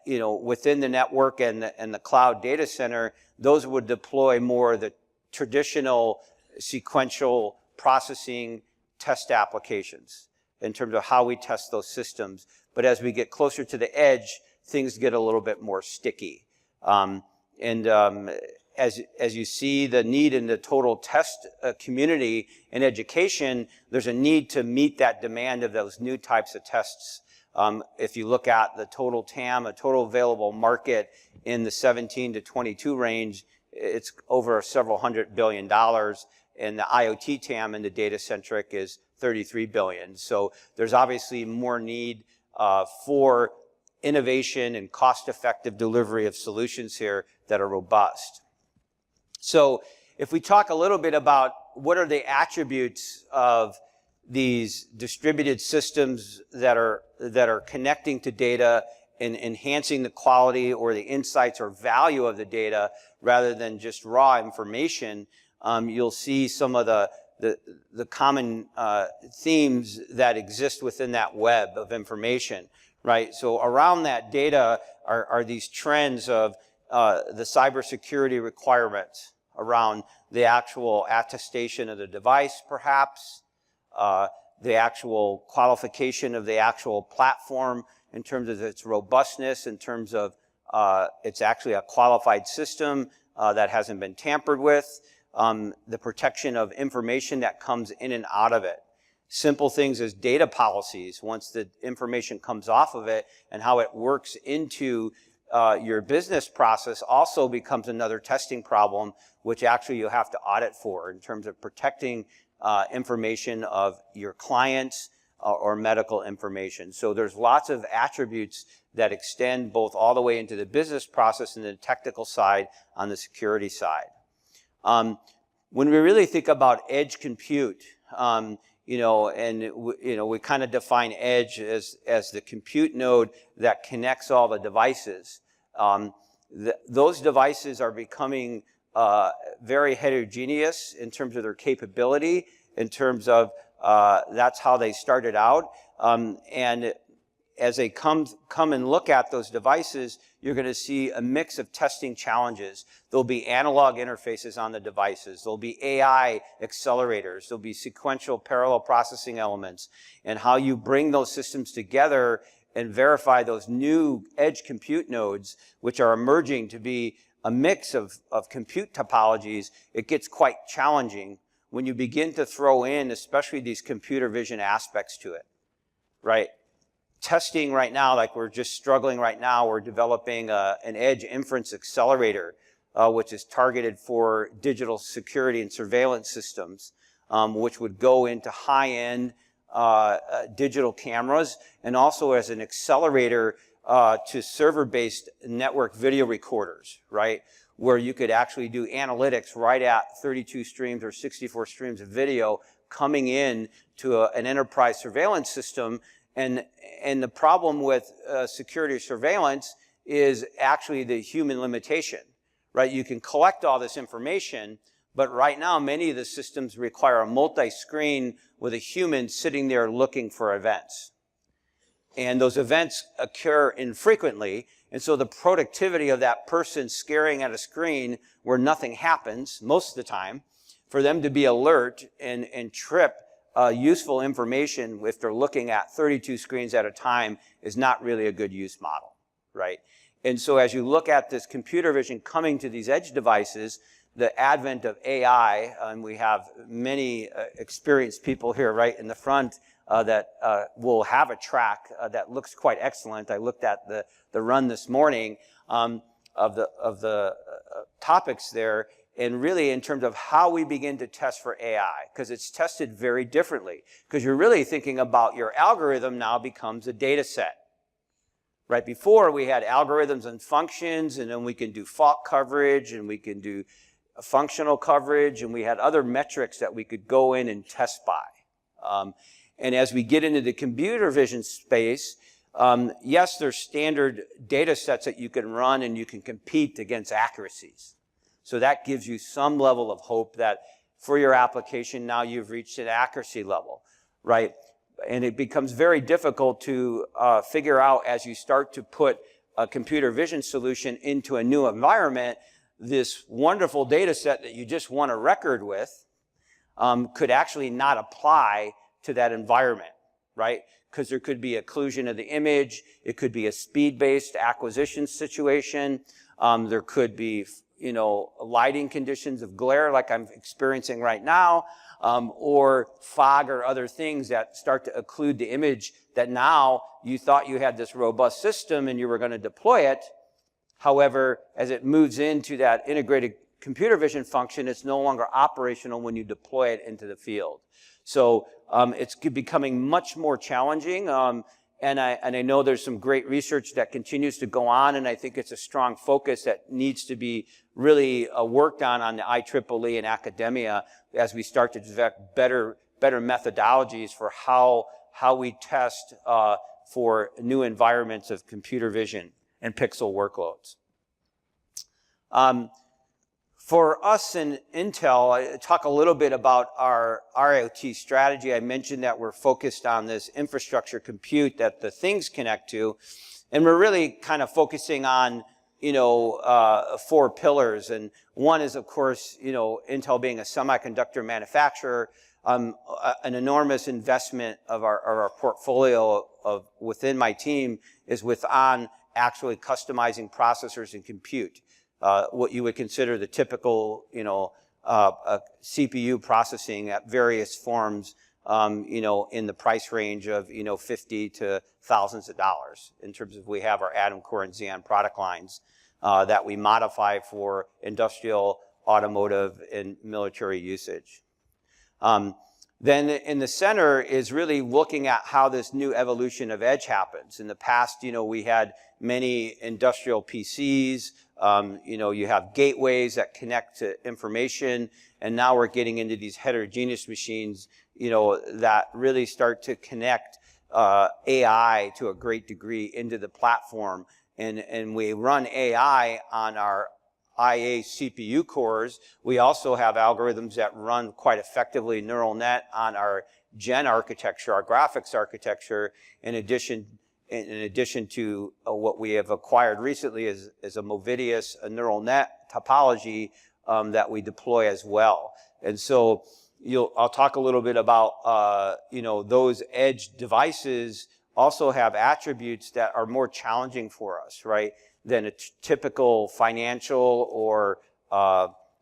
you know, within the network and the cloud data center, those would deploy more the traditional sequential processing test applications in terms of how we test those systems. But as we get closer to the edge, things get a little bit more sticky. As you see the need in the total test community in education, there's a need to meet that demand of those new types of tests. If you look at the total TAM, a total available market in the 17 to 22 range, it's over several $100 billion, and the IoT TAM in the data-centric is $33 billion. So there's obviously more need for innovation and cost-effective delivery of solutions here that are robust. So if we talk a little bit about what are the attributes of these distributed systems that are connecting to data and enhancing the quality or the insights or value of the data rather than just raw information, you'll see some of the common themes that exist within that web of information, right? So around that data are these trends of the cybersecurity requirements around the actual attestation of the device, perhaps, the actual qualification of the actual platform in terms of its robustness, in terms of it's actually a qualified system that hasn't been tampered with, the protection of information that comes in and out of it. Simple things as data policies, once the information comes off of it, and how it works into your business process also becomes another testing problem, which actually you have to audit for in terms of protecting information of your clients or medical information. So there's lots of attributes that extend both all the way into the business process and the technical side on the security side. When we really think about edge compute, we kind of define edge as the compute node that connects all the devices. Those devices are becoming very heterogeneous in terms of their capability, in terms of that's how they started out. And as they come and look at those devices, you're going to see a mix of testing challenges. There'll be analog interfaces on the devices. There'll be AI accelerators. There'll be sequential parallel processing elements. And how you bring those systems together and verify those new edge compute nodes, which are emerging to be a mix of compute topologies, it gets quite challenging when you begin to throw in, especially these computer vision aspects to it, right? Testing right now, like we're just struggling right now, we're developing an edge inference accelerator, which is targeted for digital security and surveillance systems, which would go into high-end digital cameras, and also as an accelerator to server-based network video recorders, right? Where you could actually do analytics right at 32 streams or 64 streams of video coming in to an enterprise surveillance system. And the problem with security surveillance is actually the human limitation, right? You can collect all this information, but right now many of the systems require a multi-screen with a human sitting there looking for events. And those events occur infrequently, and so the productivity of that person staring at a screen where nothing happens most of the time, for them to be alert and trip useful information if they're looking at 32 screens at a time is not really a good use model, right? And so as you look at this computer vision coming to these edge devices, the advent of AI, and we have many experienced people here right in the front that will have a track that looks quite excellent. I looked at the run this morning of the topics there, and really in terms of how we begin to test for AI, because it's tested very differently. Because you're really thinking about your algorithm now becomes a data set. Right before we had algorithms and functions, and then we can do fault coverage, and we can do functional coverage, and we had other metrics that we could go in and test by. And as we get into the computer vision space, yes, there's standard data sets that you can run and you can compete against accuracies. So that gives you some level of hope that for your application now you've reached an accuracy level, right? And it becomes very difficult to figure out as you start to put a computer vision solution into a new environment, this wonderful data set that you just won a record with could actually not apply to that environment, right? Because there could be occlusion of the image, it could be a speed-based acquisition situation, There could be, lighting conditions of glare like I'm experiencing right now, or fog or other things that start to occlude the image that now you thought you had this robust system and you were going to deploy it. However, as it moves into that integrated computer vision function, it's no longer operational when you deploy it into the field. So it's becoming much more challenging. And I know there's some great research that continues to go on, and I think it's a strong focus that needs to be really worked on the IEEE and academia as we start to develop better methodologies for how we test for new environments of computer vision and pixel workloads. For us in Intel, I talk a little bit about our IoT strategy. I mentioned that we're focused on this infrastructure compute that the things connect to, and we're really kind of focusing on, 4 pillars. And one is, of course, Intel being a semiconductor manufacturer, an enormous investment of our portfolio within my team is on actually customizing processors and compute. What you would consider the typical, CPU processing at various forms, in the price range of, 50 to thousands of dollars in terms of we have our Atom Core and Xeon product lines that we modify for industrial, automotive, and military usage. Then in the center is really looking at how this new evolution of edge happens. In the past, we had many industrial PCs, you have gateways that connect to information, and now we're getting into these heterogeneous machines, that really start to connect AI to a great degree into the platform. And we run AI on our IA CPU cores. We also have algorithms that run quite effectively neural net on our Gen architecture, our graphics architecture, in addition to what we have acquired recently is a Movidius, a neural net topology that we deploy as well. And so I'll talk a little bit about, those edge devices also have attributes that are more challenging for us, right, than a typical financial or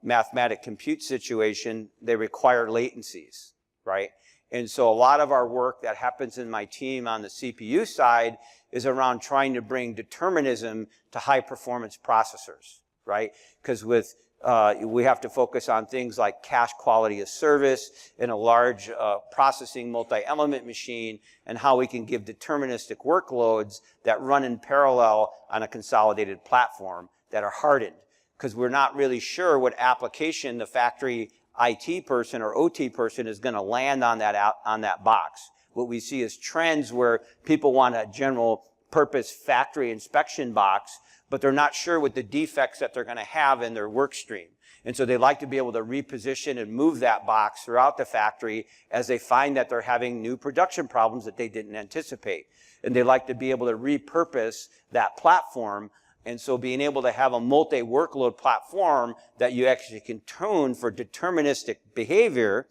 mathematic compute situation. They require latencies, right? And so a lot of our work that happens in my team on the CPU side is around trying to bring determinism to high performance processors, right? Because we have to focus on things like cache quality of service in a large processing multi-element machine, and how we can give deterministic workloads that run in parallel on a consolidated platform that are hardened. Because we're not really sure what application the factory IT person or OT person is going to land on that box. What we see is trends where people want a general purpose factory inspection box, but they're not sure what the defects that they're going to have in their work stream. And so they like to be able to reposition and move that box throughout the factory as they find that they're having new production problems that they didn't anticipate. And they like to be able to repurpose that platform. And so being able to have a multi-workload platform that you actually can tune for deterministic behavior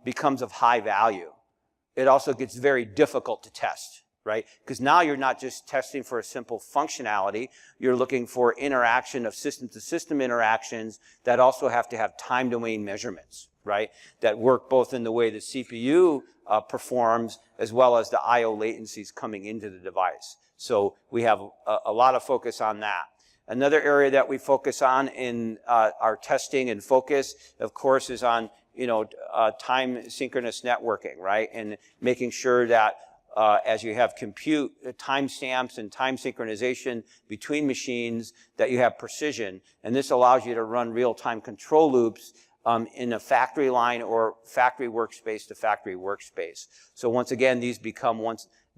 becomes of high value. It also gets very difficult to test, right? Because now you're not just testing for a simple functionality, you're looking for interaction of system-to-system interactions that also have to have time domain measurements, right? That work both in the way the CPU performs as well as the I/O latencies coming into the device. So we have a lot of focus on that. Another area that we focus on in our testing and focus, of course, is on time synchronous networking, right? And making sure that as you have compute timestamps and time synchronization between machines, that you have precision. And this allows you to run real-time control loops in a factory line or factory workspace to factory workspace. So once again, these become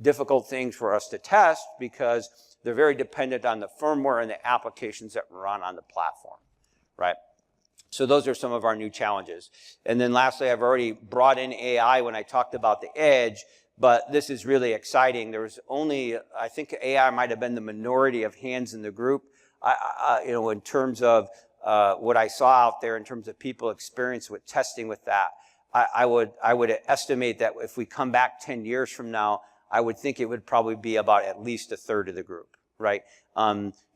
difficult things for us to test because they're very dependent on the firmware and the applications that run on the platform, right? So those are some of our new challenges. And then lastly, I've already brought in AI when I talked about the edge, but this is really exciting. There was only, I think AI might have been the minority of hands in the group, in terms of what I saw out there in terms of people experience with testing with that. I would estimate that if we come back 10 years from now, I would think it would probably be about at least a third of the group, right?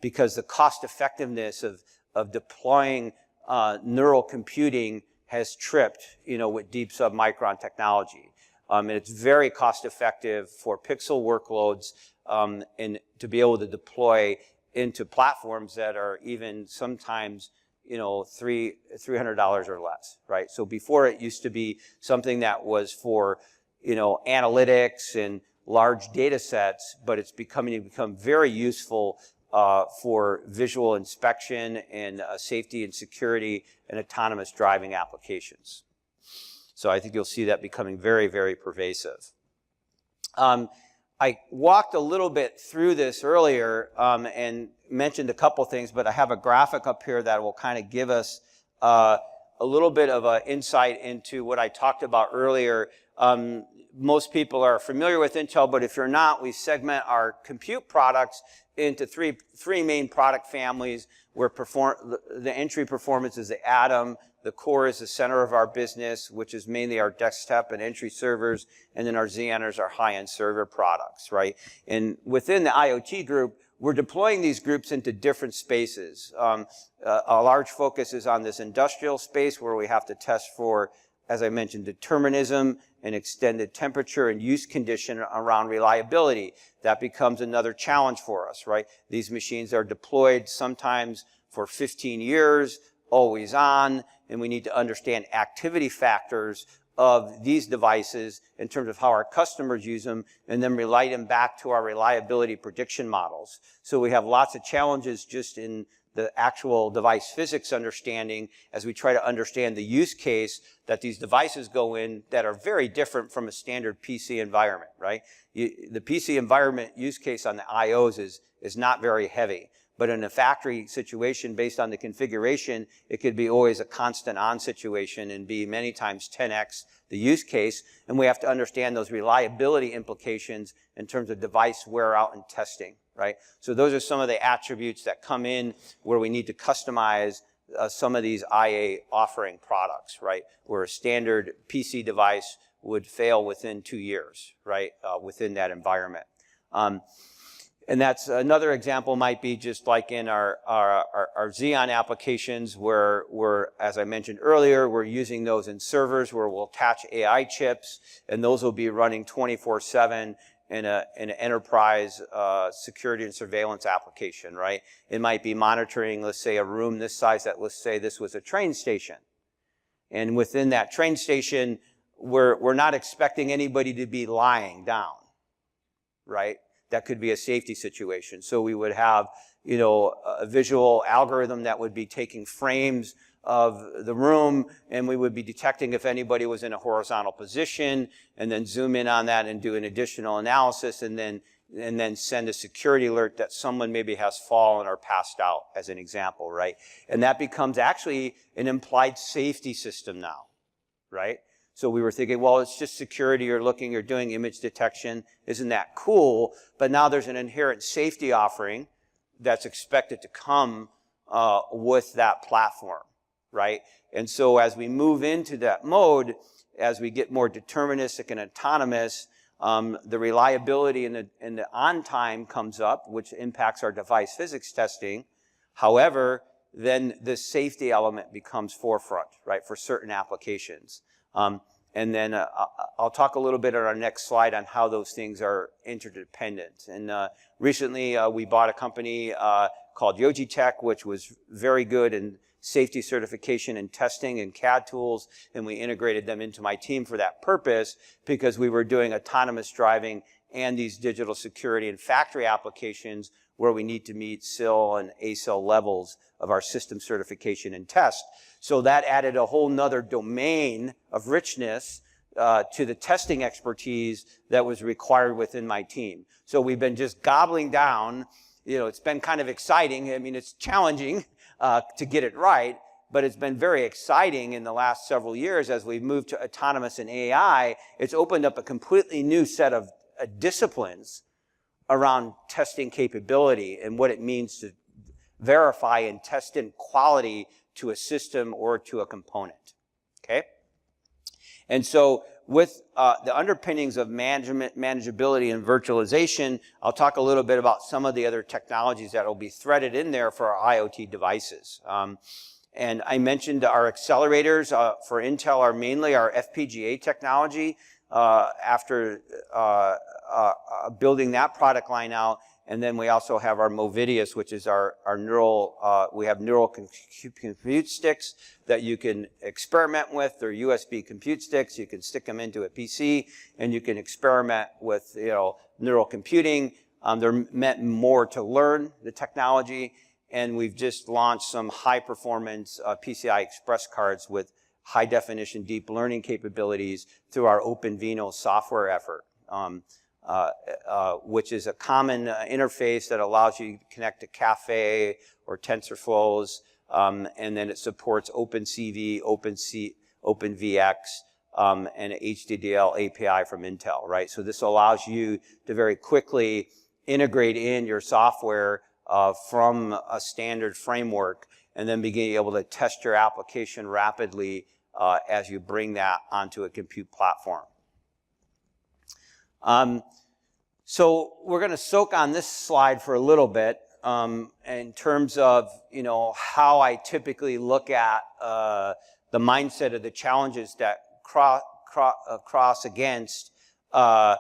Because the cost effectiveness of deploying neural computing has tripped, with deep submicron technology. And it's very cost effective for pixel workloads and to be able to deploy into platforms that are even sometimes, $300 or less, right? So before it used to be something that was for, analytics and large data sets, but it's become very useful for visual inspection and safety and security and autonomous driving applications. So I think you'll see that becoming very, very pervasive. I walked a little bit through this earlier and mentioned a couple things, but I have a graphic up here that will kind of give us a little bit of an insight into what I talked about earlier. Most people are familiar with Intel, but if you're not, we segment our compute products into three main product families where the entry performance is the Atom, the Core is the center of our business, which is mainly our desktop and entry servers, and then our Xeoners are high-end server products, right? And within the IoT group, we're deploying these groups into different spaces. A large focus is on this industrial space where we have to test for, as I mentioned, determinism and extended temperature and use condition around reliability. That becomes another challenge for us, right? These machines are deployed sometimes for 15 years, always on, and we need to understand activity factors of these devices in terms of how our customers use them, and then relate them back to our reliability prediction models. So we have lots of challenges just in the actual device physics understanding as we try to understand the use case that these devices go in that are very different from a standard PC environment, right? The PC environment use case on the IOs is not very heavy. But in a factory situation, based on the configuration, it could be always a constant on situation and be many times 10x the use case. And we have to understand those reliability implications in terms of device wear out and testing, right? So those are some of the attributes that come in where we need to customize some of these IA offering products, right? Where a standard PC device would fail within 2 years, right? Within that environment. And that's another example might be just like in our Xeon applications where as I mentioned earlier, we're using those in servers where we'll attach AI chips, and those will be running 24/7 in an enterprise security and surveillance application, right? It might be monitoring, let's say, a room this size that, let's say this was a train station. And within that train station, we're not expecting anybody to be lying down, right? That could be a safety situation. So we would have, a visual algorithm that would be taking frames of the room, and we would be detecting if anybody was in a horizontal position, and then zoom in on that and do an additional analysis, and then send a security alert that someone maybe has fallen or passed out, as an example, right? And that becomes actually an implied safety system now, right? So we were thinking, well, it's just security, you're doing image detection. Isn't that cool? But now there's an inherent safety offering that's expected to come with that platform, right? And so as we move into that mode, as we get more deterministic and autonomous, the reliability and the on time comes up, which impacts our device physics testing. However, then the safety element becomes forefront, right, for certain applications. And then I'll talk a little bit on our next slide on how those things are interdependent. And recently we bought a company called Yogitech, which was very good in safety certification and testing and CAD tools, and we integrated them into my team for that purpose because we were doing autonomous driving and these digital security and factory applications where we need to meet SIL and ASIL levels of our system certification and test. So that added a whole nother domain of richness to the testing expertise that was required within my team. So we've been just gobbling down, it's been kind of exciting. I mean, it's challenging to get it right, but it's been very exciting in the last several years as we've moved to autonomous and AI. It's opened up a completely new set of disciplines around testing capability and what it means to verify and test in quality to a system or to a component, okay? And so with the underpinnings of management, manageability, and virtualization, I'll talk a little bit about some of the other technologies that will be threaded in there for our IoT devices. And I mentioned our accelerators for Intel are mainly our FPGA technology after building that product line out. And then we also have our Movidius, which is our neural, we have neural compute sticks that you can experiment with. They're USB compute sticks. You can stick them into a PC and you can experiment with, neural computing. They're meant more to learn the technology. And we've just launched some high performance PCI Express cards with high definition deep learning capabilities through our OpenVINO software effort. Which is a common interface that allows you to connect to Caffe or TensorFlows, and then it supports OpenCV, OpenVX, and HDDL API from Intel, right? So this allows you to very quickly integrate in your software from a standard framework and then begin able to test your application rapidly as you bring that onto a compute platform. So we're going to soak on this slide for a little bit in terms of, how I typically look at the mindset of the challenges that cross against the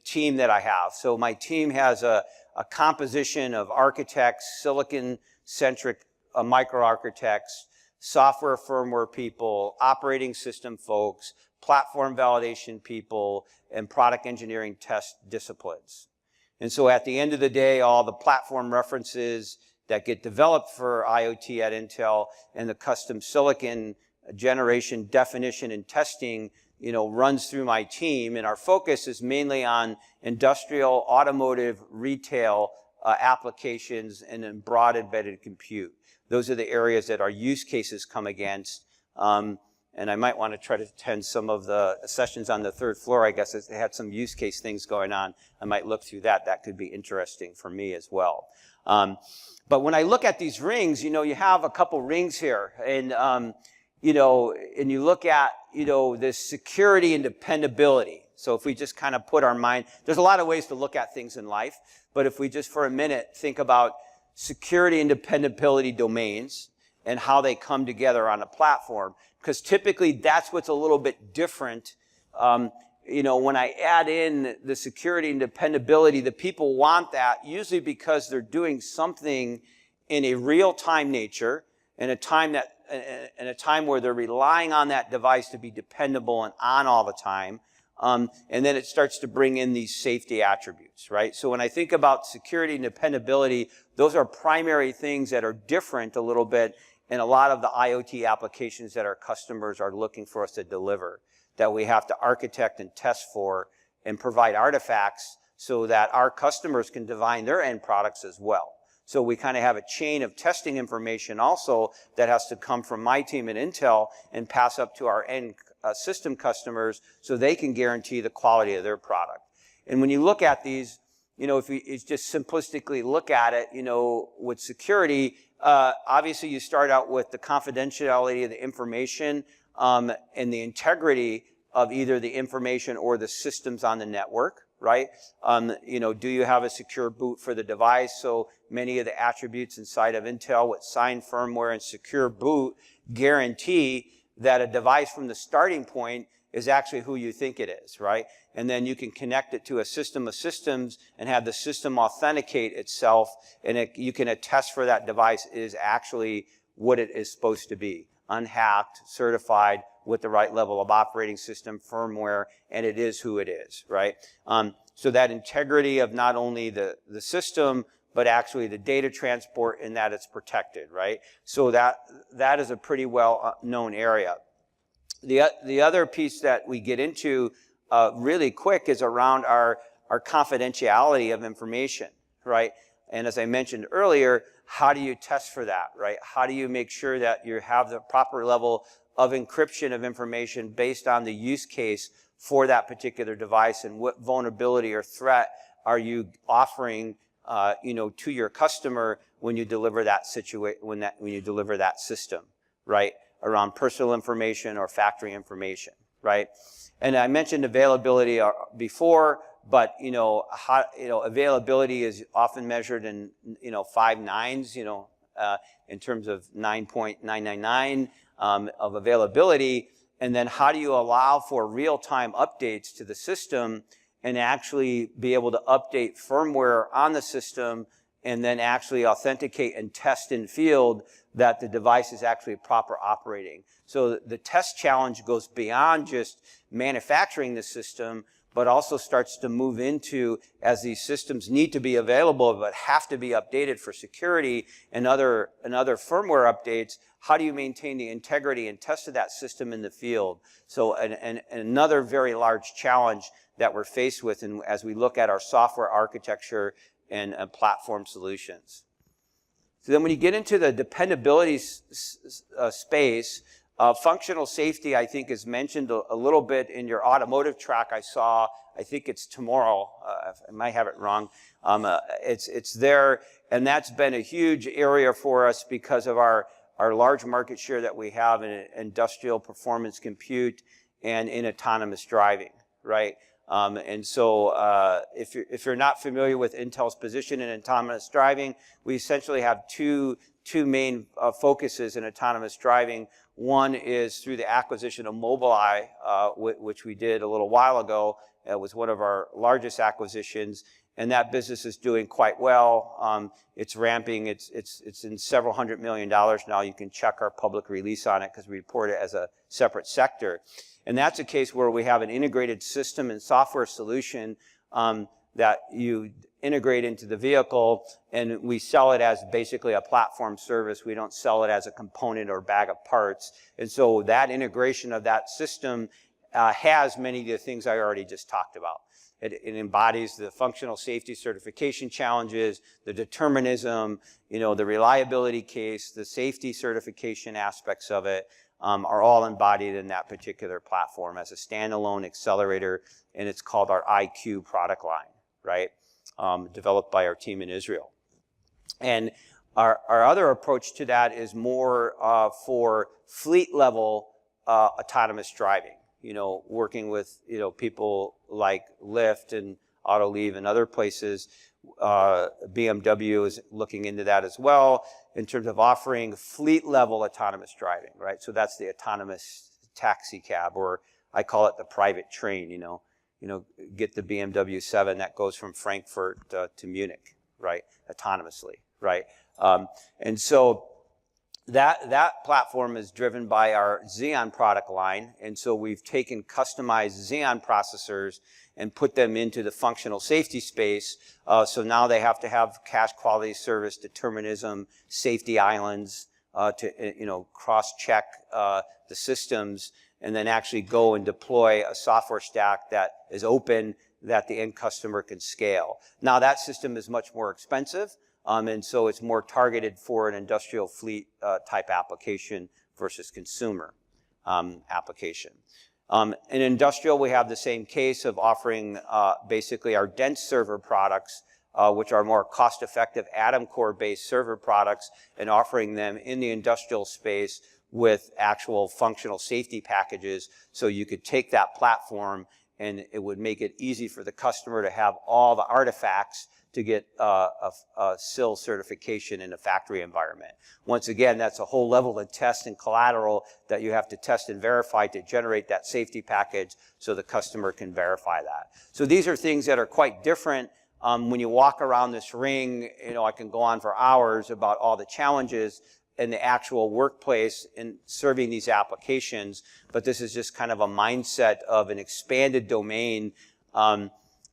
team that I have. So my team has a composition of architects, silicon-centric microarchitects, software firmware people, operating system folks, platform validation people, and product engineering test disciplines. And so at the end of the day, all the platform references that get developed for IoT at Intel and the custom silicon generation, definition, and testing, runs through my team. And our focus is mainly on industrial, automotive, retail applications, and then broad embedded compute. Those are the areas that our use cases come against. And I might want to try to attend some of the sessions on the third floor. I guess they had some use case things going on. I might look through that. That could be interesting for me as well. But when I look at these rings, you have a couple rings here. And, and you look at, this security and dependability. So if we just kind of put our mind, there's a lot of ways to look at things in life. But if we just for a minute think about security and dependability domains and how they come together on a platform, because typically that's what's a little bit different. When I add in the security and dependability, the people want that usually because they're doing something in a real-time nature, in a time where they're relying on that device to be dependable and on all the time. And then it starts to bring in these safety attributes, right? So when I think about security and dependability, those are primary things that are different a little bit in a lot of the IoT applications that our customers are looking for us to deliver, that we have to architect and test for and provide artifacts so that our customers can define their end products as well. So we kind of have a chain of testing information also that has to come from my team at Intel and pass up to our end system customers so they can guarantee the quality of their product. And when you look at these, if you just simplistically look at it, with security, obviously you start out with the confidentiality of the information and the integrity of either the information or the systems on the network, right? Do you have a secure boot for the device? So many of the attributes inside of Intel with signed firmware and secure boot guarantee that a device from the starting point is actually who you think it is, right? And then you can connect it to a system of systems and have the system authenticate itself, and you can attest for that device is actually what it is supposed to be, unhacked, certified, with the right level of operating system, firmware, and it is who it is, right? So that integrity of not only the system, but actually the data transport and that it's protected, right? So that is a pretty well known area. The other piece that we get into really quick is around our confidentiality of information, right? And as I mentioned earlier, how do you test for that, right? How do you make sure that you have the proper level of encryption of information based on the use case for that particular device, and what vulnerability or threat are you offering to your customer when you deliver that when you deliver that system, right? Around personal information or factory information, right? And I mentioned availability before, but availability is often measured in 5 nines, in terms of 9.999 of availability. And then how do you allow for real-time updates to the system and actually be able to update firmware on the system and then actually authenticate and test in field that the device is actually proper operating. So the test challenge goes beyond just manufacturing the system, but also starts to move into, as these systems need to be available but have to be updated for security and other firmware updates, how do you maintain the integrity and test of that system in the field? So another very large challenge that we're faced with as we look at our software architecture and platform solutions. So then when you get into the dependability space, functional safety, I think, is mentioned a little bit in your automotive track. I think it's tomorrow. I might have it wrong. It's there, and that's been a huge area for us because of our large market share that we have in industrial performance compute and in autonomous driving, right? And so if you're not familiar with Intel's position in autonomous driving, we essentially have two main focuses in autonomous driving. One is through the acquisition of Mobileye, which we did a little while ago. It was one of our largest acquisitions, and that business is doing quite well. It's ramping. It's in several $100 million now. You can check our public release on it because we report it as a separate sector. And that's a case where we have an integrated system and software solution that you integrate into the vehicle, and we sell it as basically a platform service. We don't sell it as a component or bag of parts. And so that integration of that system has many of the things I already just talked about. It embodies the functional safety certification challenges, the determinism, the reliability case, the safety certification aspects of it are all embodied in that particular platform as a standalone accelerator, and it's called our IQ product line, right? Developed by our team in Israel. And our other approach to that is more for fleet level autonomous driving, working with, people like Lyft and Autoliv and other places. BMW is looking into that as well in terms of offering fleet level autonomous driving, right? So that's the autonomous taxi cab, or I call it the private train, get the BMW 7 that goes from Frankfurt to Munich, right? Autonomously, right? And so that platform is driven by our Xeon product line. And so we've taken customized Xeon processors and put them into the functional safety space. So now they have to have cache quality service, determinism, safety islands to cross-check the systems, and then actually go and deploy a software stack that is open that the end customer can scale. Now that system is much more expensive, and so it's more targeted for an industrial fleet type application versus consumer application. In industrial, we have the same case of offering basically our dense server products, which are more cost-effective Atom Core-based server products, and offering them in the industrial space with actual functional safety packages, so you could take that platform and it would make it easy for the customer to have all the artifacts to get a SIL certification in a factory environment. Once again, that's a whole level of test and collateral that you have to test and verify to generate that safety package so the customer can verify that. So these are things that are quite different. When you walk around this ring, I can go on for hours about all the challenges in the actual workplace in serving these applications, but this is just kind of a mindset of an expanded domain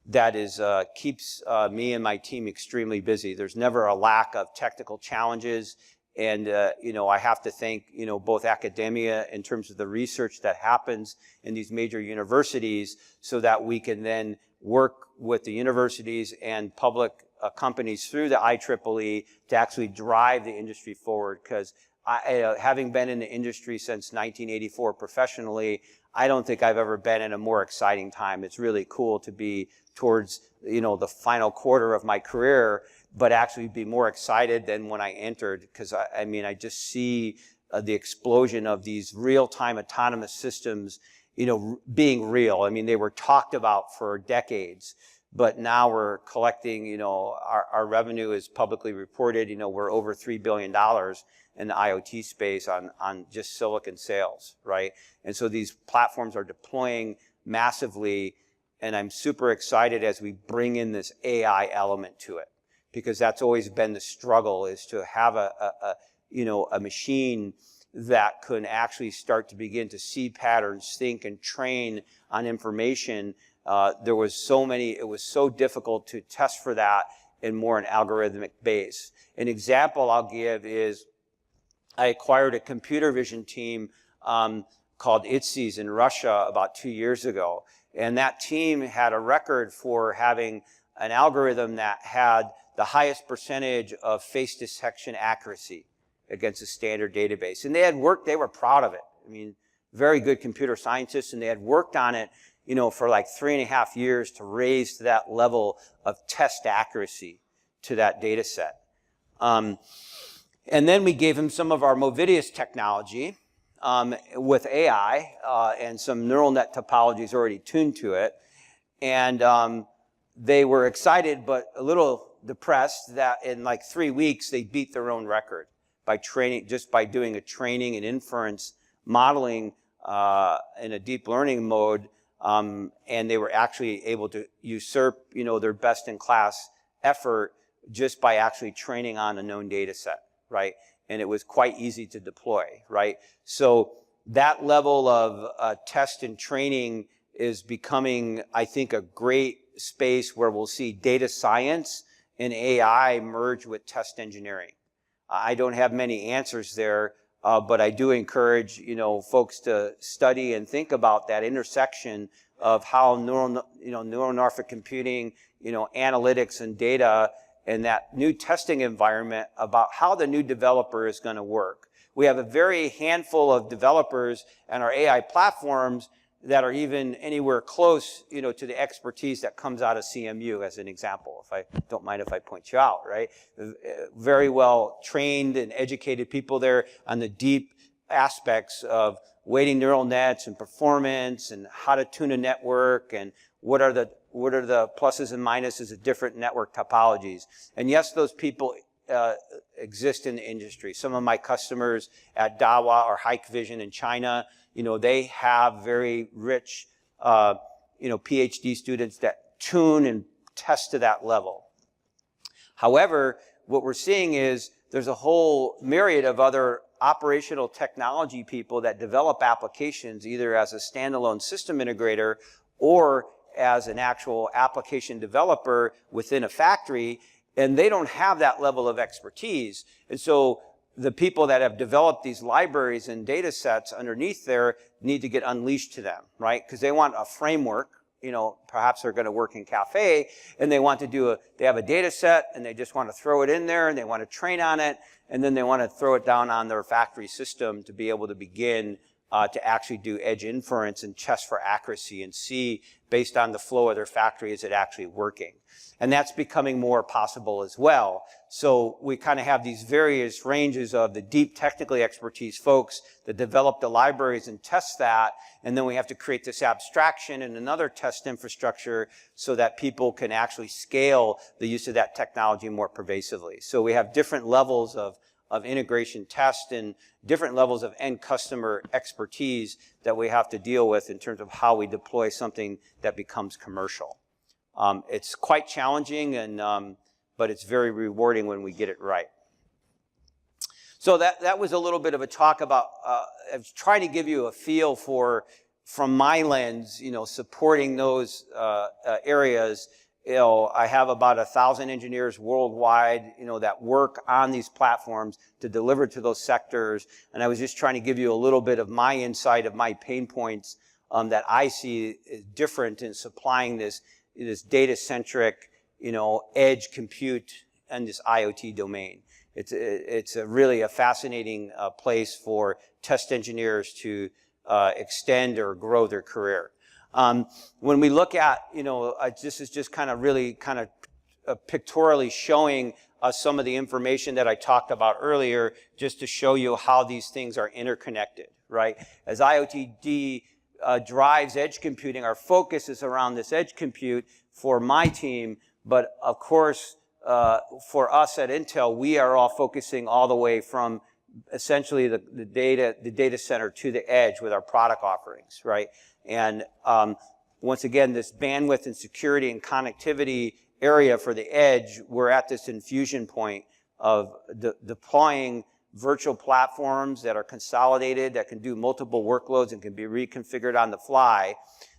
that is keeps me and my team extremely busy. There's never a lack of technical challenges, and I have to thank both academia in terms of the research that happens in these major universities, so that we can then work with the universities and public companies through the IEEE to actually drive the industry forward. Because having been in the industry since 1984 professionally, I don't think I've ever been in a more exciting time. It's really cool to be towards the final quarter of my career, but actually be more excited than when I entered, because I just see the explosion of these real-time autonomous systems, being real. I mean, they were talked about for decades, but now we're collecting, our revenue is publicly reported, we're over $3 billion in the IoT space on just silicon sales, right? And so these platforms are deploying massively, and I'm super excited as we bring in this AI element to it, because that's always been the struggle, is to have a machine that can actually start to begin to see patterns, think, and train on information. It was so difficult to test for that in more an algorithmic base. An example I'll give is I acquired a computer vision team called ITC in Russia about 2 years ago. And that team had a record for having an algorithm that had the highest percentage of face detection accuracy against a standard database. And they were proud of it. I mean, very good computer scientists, and they had worked on it, for like 3.5 years to raise to that level of test accuracy to that data set. And then we gave them some of our Movidius technology with AI and some neural net topologies already tuned to it. And they were excited, but a little depressed that in like 3 weeks, they beat their own record just by doing a training and inference modeling in a deep learning mode. And they were actually able to usurp, their best-in-class effort just by actually training on a known data set, right? And it was quite easy to deploy, right? So that level of test and training is becoming, I think, a great space where we'll see data science and AI merge with test engineering. I don't have many answers there, but I do encourage, folks to study and think about that intersection of how neuromorphic computing, analytics and data, and that new testing environment about how the new developer is going to work. We have a very handful of developers and our AI platforms that are even anywhere close, to the expertise that comes out of CMU, as an example, if I don't mind if I point you out, right? Very well trained and educated people there on the deep aspects of weighting neural nets and performance and how to tune a network and what are the pluses and minuses of different network topologies. And yes, those people exist in the industry. Some of my customers at Dahua or Hikvision in China, they have very rich, PhD students that tune and test to that level. However, what we're seeing is there's a whole myriad of other operational technology people that develop applications either as a standalone system integrator or as an actual application developer within a factory, and they don't have that level of expertise. And so the people that have developed these libraries and data sets underneath there need to get unleashed to them, right? Because they want a framework, perhaps they're going to work in cafe, and they want to they have a data set, and they just want to throw it in there, and they want to train on it, and then they want to throw it down on their factory system to be able to begin to actually do edge inference and test for accuracy and see, based on the flow of their factory, is it actually working? And that's becoming more possible as well. So we kind of have these various ranges of the deep technically expertise folks that develop the libraries and test that, and then we have to create this abstraction and another test infrastructure so that people can actually scale the use of that technology more pervasively. So we have different levels of integration test and different levels of end customer expertise that we have to deal with in terms of how we deploy something that becomes commercial. It's quite challenging, but it's very rewarding when we get it right. So that was a little bit of a talk about, I was trying to give you a feel from my lens, supporting those areas. I have about 1,000 engineers worldwide, that work on these platforms to deliver to those sectors. And I was just trying to give you a little bit of my insight of my pain points that I see is different in supplying this data-centric, edge compute and this IoT domain. It's really a fascinating place for test engineers to extend or grow their career. When we look at, this is just really pictorially showing us some of the information that I talked about earlier, just to show you how these things are interconnected, right? As IoT drives edge computing. Our focus is around this edge compute for my team, but of course, for us at Intel, we are all focusing all the way from essentially the data center to the edge with our product offerings, right? And once again, this bandwidth and security and connectivity area for the edge, we're at this infusion point of deploying virtual platforms that are consolidated, that can do multiple workloads and can be reconfigured on the fly.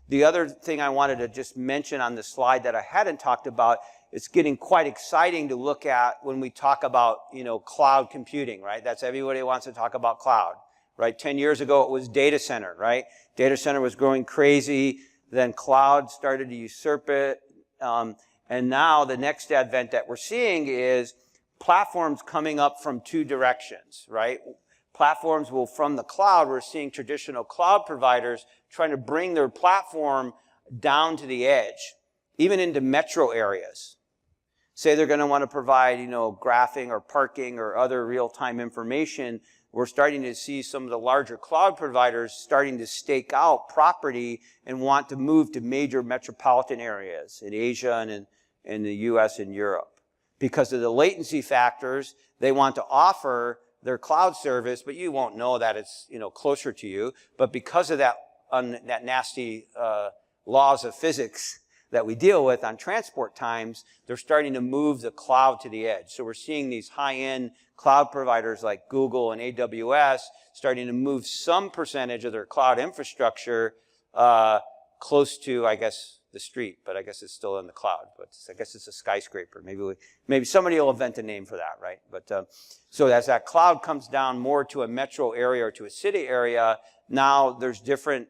The other thing I wanted to just mention on the slide that I hadn't talked about, it's getting quite exciting to look at when we talk about, cloud computing, right? That's everybody wants to talk about cloud, right? 10 years ago, it was data center, right? Data center was growing crazy. Then cloud started to usurp it. And now the next advent that we're seeing is platforms coming up from two directions, right? Platforms will, from the cloud, we're seeing traditional cloud providers trying to bring their platform down to the edge, even into metro areas. Say they're going to want to provide, graphing or parking or other real-time information. We're starting to see some of the larger cloud providers starting to stake out property and want to move to major metropolitan areas in Asia and in the US and Europe. Because of the latency factors, they want to offer their cloud service, but you won't know that it's closer to you. But because of that nasty laws of physics that we deal with on transport times, they're starting to move the cloud to the edge. So we're seeing these high-end cloud providers like Google and AWS starting to move some percentage of their cloud infrastructure close to, I guess, the street, but I guess it's still in the cloud. But I guess it's a skyscraper. Maybe somebody will invent a name for that, right? But so as that cloud comes down more to a metro area or to a city area, now there's different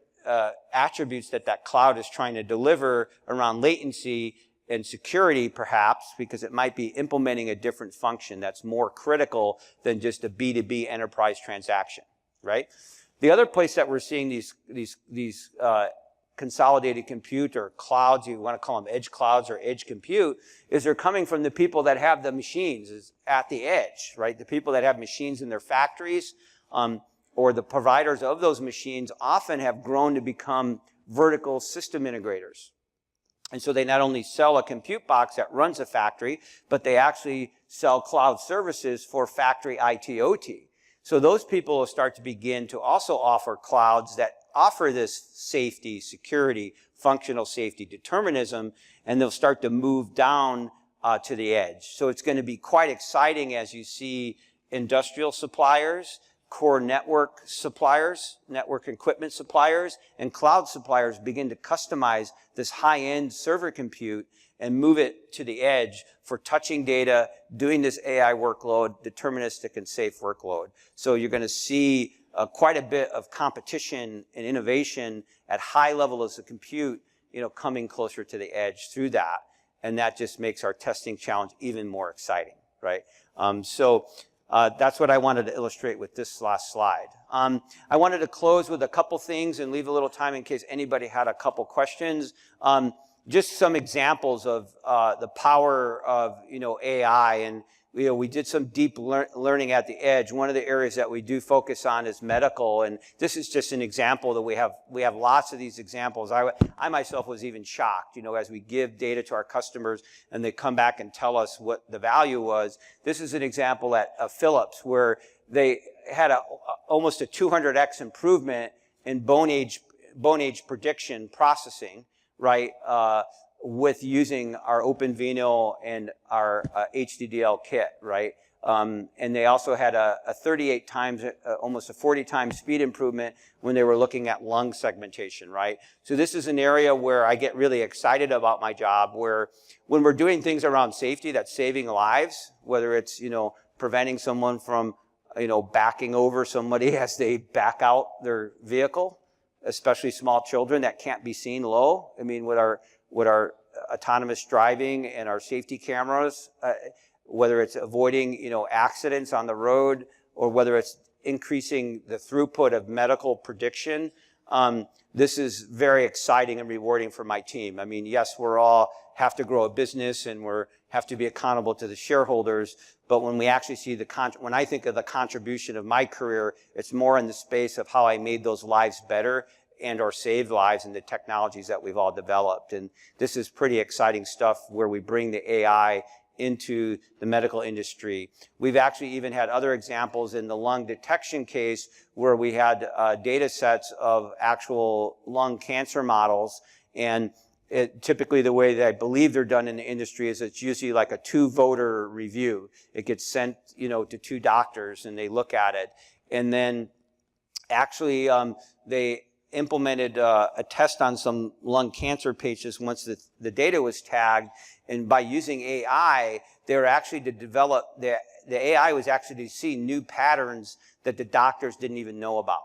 attributes that cloud is trying to deliver around latency and security, perhaps, because it might be implementing a different function that's more critical than just a B2B enterprise transaction, right? The other place that we're seeing these consolidated compute or clouds, you want to call them edge clouds or edge compute, is they're coming from the people that have the machines is at the edge, right? The people that have machines in their factories, or the providers of those machines often have grown to become vertical system integrators. And so they not only sell a compute box that runs a factory, but they actually sell cloud services for factory IT/OT. So those people will start to begin to also offer clouds that offer this safety, security, functional safety, determinism, and they'll start to move down to the edge. So it's going to be quite exciting as you see industrial suppliers, core network suppliers, network equipment suppliers, and cloud suppliers begin to customize this high-end server compute and move it to the edge for touching data, doing this AI workload, deterministic and safe workload. So you're going to see quite a bit of competition and innovation at high levels of compute, coming closer to the edge through that. And that just makes our testing challenge even more exciting, right? That's what I wanted to illustrate with this last slide. I wanted to close with a couple things and leave a little time in case anybody had a couple questions. Just some examples of the power of AI, and we did some deep learning at the edge. One of the areas that we do focus on is medical, and this is just an example that we have lots of these examples. I myself was even shocked, as we give data to our customers and they come back and tell us what the value was. This is an example at Philips where they had almost a 200x improvement in bone age prediction processing, right, with using our OpenVINO and our HDDL kit, right? And they also had a 38 times, almost a 40 times speed improvement when they were looking at lung segmentation, right? So this is an area where I get really excited about my job, where when we're doing things around safety that's saving lives, whether it's, preventing someone from, backing over somebody as they back out their vehicle, especially small children that can't be seen low. I mean, with our autonomous driving and our safety cameras, whether it's avoiding, accidents on the road or whether it's increasing the throughput of medical prediction, this is very exciting and rewarding for my team. I mean, yes, we're all have to grow a business and have to be accountable to the shareholders, but when we actually see when I think of the contribution of my career, it's more in the space of how I made those lives better and or save lives in the technologies that we've all developed. And this is pretty exciting stuff where we bring the AI into the medical industry. We've actually even had other examples in the lung detection case where we had data sets of actual lung cancer models, and typically the way that I believe they're done in the industry is it's usually like a 2-voter review. It gets sent, to 2 doctors and they look at it. And then actually they implemented a test on some lung cancer patients once the data was tagged. And by using AI, they were actually to develop, the AI was actually to see new patterns that the doctors didn't even know about.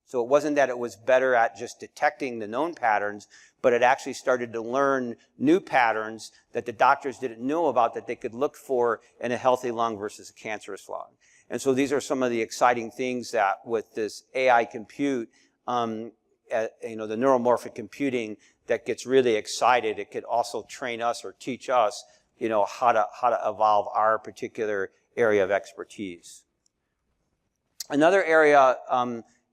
So it wasn't that it was better at just detecting the known patterns, but it actually started to learn new patterns that the doctors didn't know about that they could look for in a healthy lung versus a cancerous lung. And so these are some of the exciting things that with this AI compute, the neuromorphic computing that gets really excited, it could also train us or teach us, how to evolve our particular area of expertise. Another area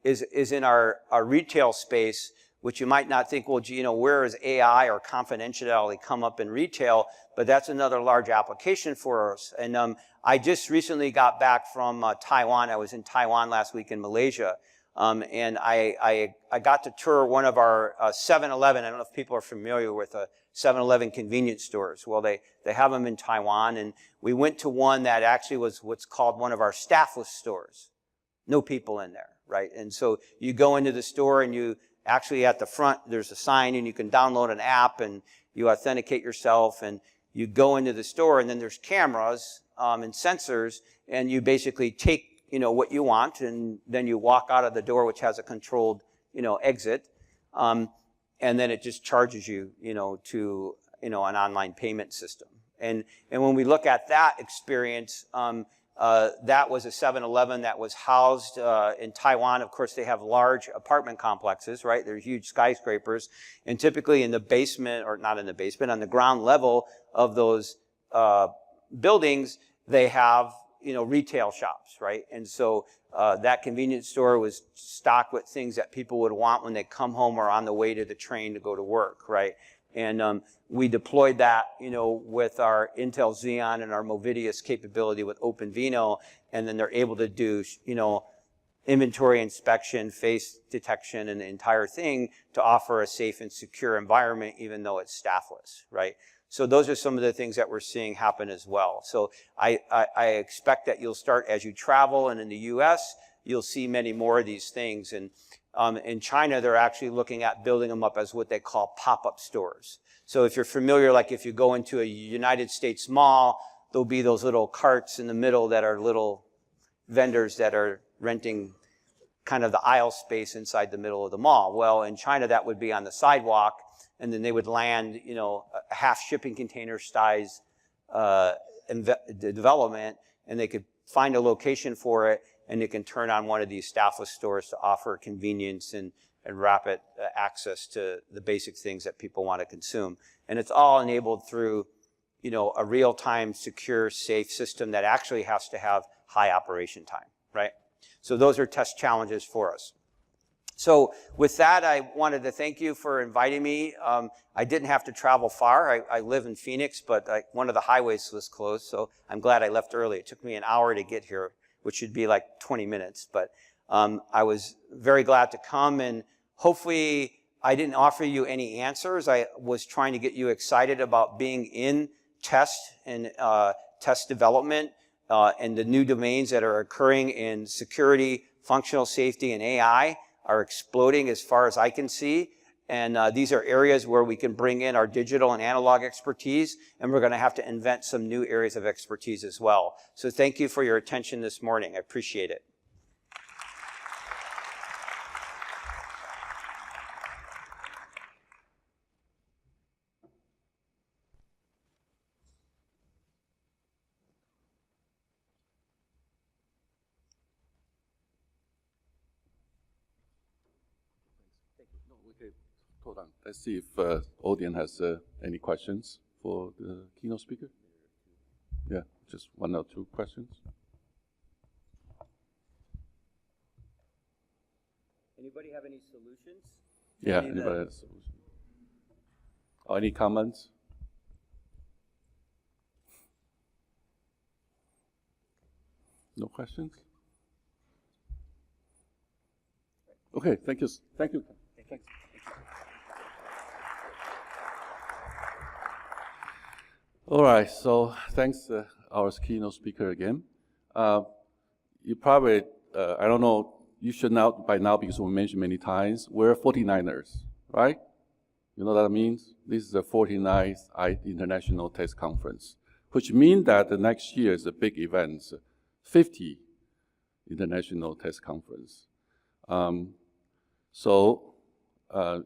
is in our retail space, which you might not think, well, gee, where is AI or confidentiality come up in retail? But that's another large application for us. And I just recently got back from Taiwan. I was in Taiwan last week in Malaysia. And I got to tour one of our 7-Eleven. I don't know if people are familiar with 7-Eleven convenience stores. Well, they have them in Taiwan. And we went to one that actually was what's called one of our staffless stores. No people in there, right? And so you go into the store and you actually at the front, there's a sign and you can download an app and you authenticate yourself and you go into the store and then there's cameras and sensors and you basically take what you want, and then you walk out of the door, which has a controlled, exit, and then it just charges you, to, an online payment system. And when we look at that experience, that was a 7-Eleven that was housed in Taiwan. Of course, they have large apartment complexes, right? They're huge skyscrapers, and typically in the basement, or not in the basement, on the ground level of those buildings, they have retail shops, right? And so that convenience store was stocked with things that people would want when they come home or on the way to the train to go to work, right? And we deployed that, with our Intel Xeon and our Movidius capability with OpenVINO, and then they're able to do, inventory inspection, face detection, and the entire thing to offer a safe and secure environment, even though it's staffless, right? So those are some of the things that we're seeing happen as well. So I expect that you'll start as you travel, and in the US, you'll see many more of these things. And in China, they're actually looking at building them up as what they call pop-up stores. So if you're familiar, like if you go into a United States mall, there'll be those little carts in the middle that are little vendors that are renting kind of the aisle space inside the middle of the mall. Well, in China, that would be on the sidewalk, and then they would land, a half shipping container size development, and they could find a location for it, and they can turn on one of these staffless stores to offer convenience and rapid access to the basic things that people want to consume. And it's all enabled through, a real-time, secure, safe system that actually has to have high operation time, right? So those are test challenges for us. So with that, I wanted to thank you for inviting me. I didn't have to travel far. I live in Phoenix, but one of the highways was closed, so I'm glad I left early. It took me an hour to get here, which should be like 20 minutes. But I was very glad to come, and hopefully I didn't offer you any answers. I was trying to get you excited about being in test and test development and the new domains that are occurring in security, functional safety, and AI. Are exploding as far as I can see. And these are areas where we can bring in our digital and analog expertise, and we're going to have to invent some new areas of expertise as well. So thank you for your attention this morning. I appreciate it. Okay, hold on. Let's see if audience has any questions for the keynote speaker. Yeah, just 1 or 2 questions. Anybody have any solutions? Yeah, anybody else? Or any comments? No questions? Okay, thank you. Thank you. Thanks. All right, so thanks our keynote speaker again. You probably, I don't know, you should know by now because we mentioned many times, we're 49ers, right? You know what that means? This is the 49th International Test Conference, which means that the next year is a big event, 50 International Test Conference.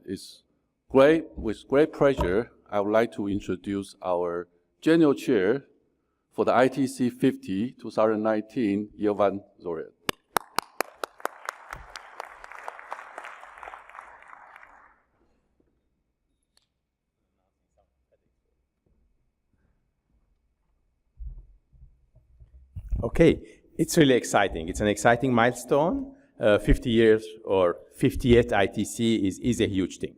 It's great, with great pleasure, I would like to introduce our General Chair for the ITC 50 2019, Jovan Zorian. Okay, it's really exciting. It's an exciting milestone. 50 years or 50th ITC is a huge thing.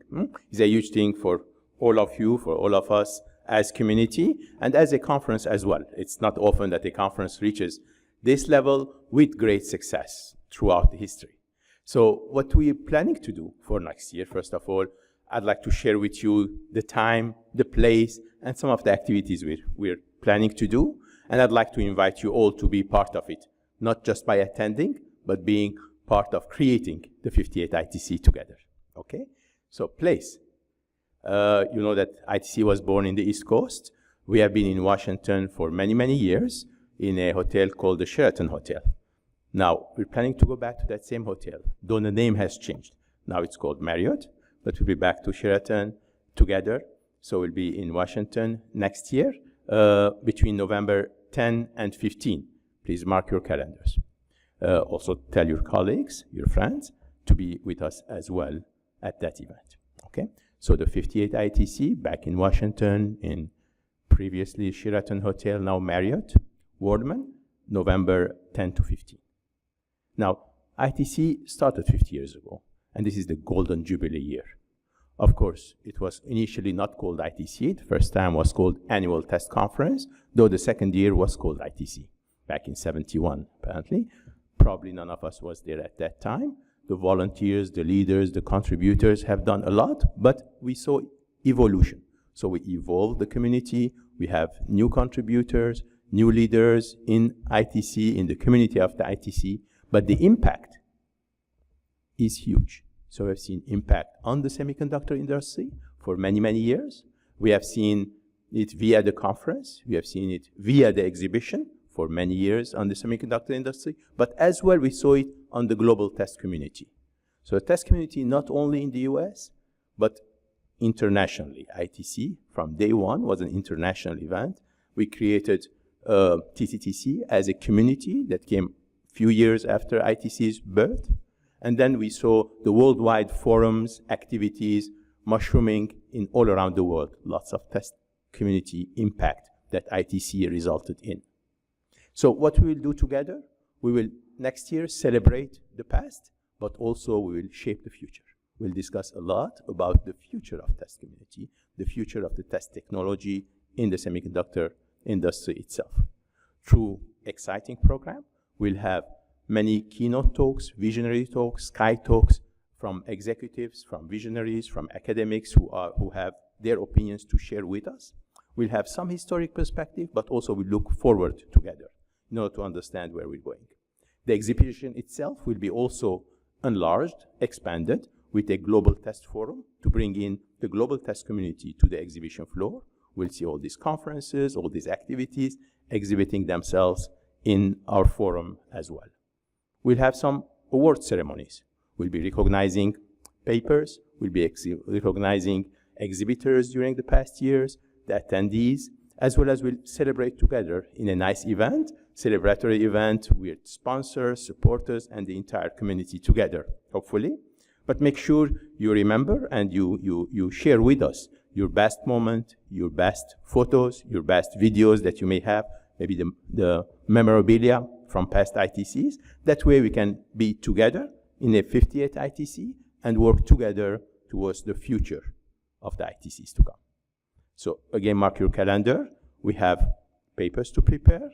It's a huge thing for all of you, for all of us as community, and as a conference as well. It's not often that a conference reaches this level with great success throughout the history. So what we're planning to do for next year, first of all, I'd like to share with you the time, the place, and some of the activities we're planning to do. And I'd like to invite you all to be part of it, not just by attending, but being part of creating the 58th ITC together, okay? So place. You know that ITC was born in the East Coast. We have been in Washington for many, many years in a hotel called the Sheraton Hotel. Now, we're planning to go back to that same hotel, though the name has changed. Now it's called Marriott, but we'll be back to Sheraton together. So we'll be in Washington next year, between November 10 and 15. Please mark your calendars. Also tell your colleagues, your friends, to be with us as well at that event, okay? So the 58th ITC back in Washington, in previously Sheraton Hotel, now Marriott, Wardman, November 10 to 15. Now, ITC started 50 years ago, and this is the Golden Jubilee year. Of course, it was initially not called ITC. The first time was called Annual Test Conference, though the second year was called ITC, back in 71, apparently. Probably none of us was there at that time. The volunteers, the leaders, the contributors have done a lot, but we saw evolution. So we evolved the community. We have new contributors, new leaders in ITC, in the community of the ITC, but the impact is huge. So we've seen impact on the semiconductor industry for many, many years. We have seen it via the conference. We have seen it via the exhibition for many years on the semiconductor industry, but as well we saw it on the global test community. So the test community not only in the US, but internationally. ITC from day one was an international event. We created TCTC as a community that came a few years after ITC's birth. And then we saw the worldwide forums, activities, mushrooming in all around the world. Lots of test community impact that ITC resulted in. So what we will do together, we will next year celebrate the past, but also we will shape the future. We'll discuss a lot about the future of test community, the future of the test technology in the semiconductor industry itself. Through exciting program, we'll have many keynote talks, visionary talks, sky talks from executives, from visionaries, from academics who have their opinions to share with us. We'll have some historic perspective, but also we look forward together in order to understand where we're going. The exhibition itself will be also enlarged, expanded with a global test forum to bring in the global test community to the exhibition floor. We'll see all these conferences, all these activities exhibiting themselves in our forum as well. We'll have some award ceremonies. We'll be recognizing papers, we'll be recognizing exhibitors during the past years, the attendees, as well as we'll celebrate together in a nice event, celebratory event with sponsors, supporters, and the entire community together, hopefully. But make sure you remember and you share with us your best moment, your best photos, your best videos that you may have, maybe the memorabilia from past ITCs. That way we can be together in a 50th ITC and work together towards the future of the ITCs to come. So again, mark your calendar. We have papers to prepare.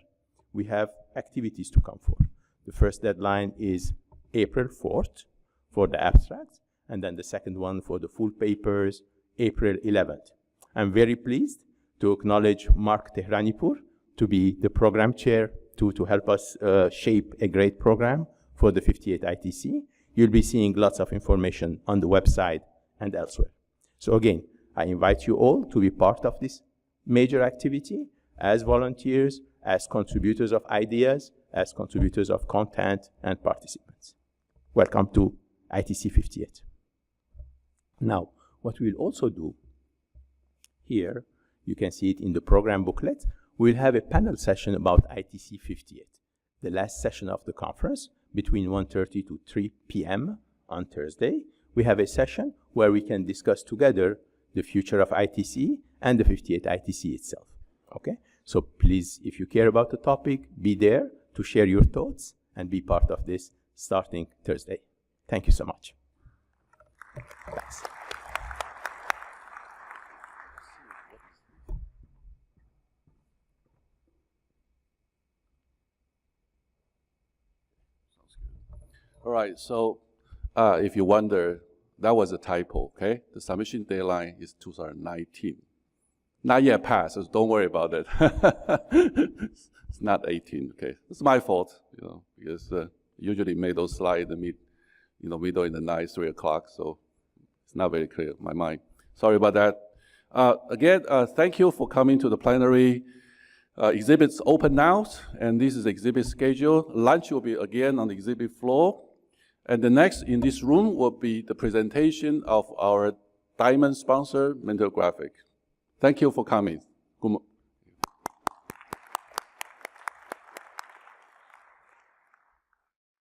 We have activities to come for. The first deadline is April 4th for the abstracts, and then the second one for the full papers, April 11th. I'm very pleased to acknowledge Mark Tehranipur to be the program chair to help us shape a great program for the 58 ITC. You'll be seeing lots of information on the website and elsewhere. So again, I invite you all to be part of this major activity as volunteers, as contributors of ideas, as contributors of content and participants. Welcome to ITC 58. Now, what we'll also do here, you can see it in the program booklet, we'll have a panel session about ITC 58, the last session of the conference between 1:30 to 3 p.m. on Thursday. We have a session where we can discuss together the future of ITC and the 58 ITC itself, okay? So please, if you care about the topic, be there to share your thoughts and be part of this starting Thursday. Thank you so much. Thanks. All right, so if you wonder, that was a typo, okay? The submission deadline is 2019. Not yet passed, so don't worry about it. It's not 18, okay? It's my fault, because usually make those slides in the middle in the night, 3 o'clock, so it's not very clear in my mind. Sorry about that. Again, thank you for coming to the plenary. Exhibits open now, and this is the exhibit schedule. Lunch will be again on the exhibit floor. And the next in this room will be the presentation of our diamond sponsor, Mental Graphic. Thank you for coming. Good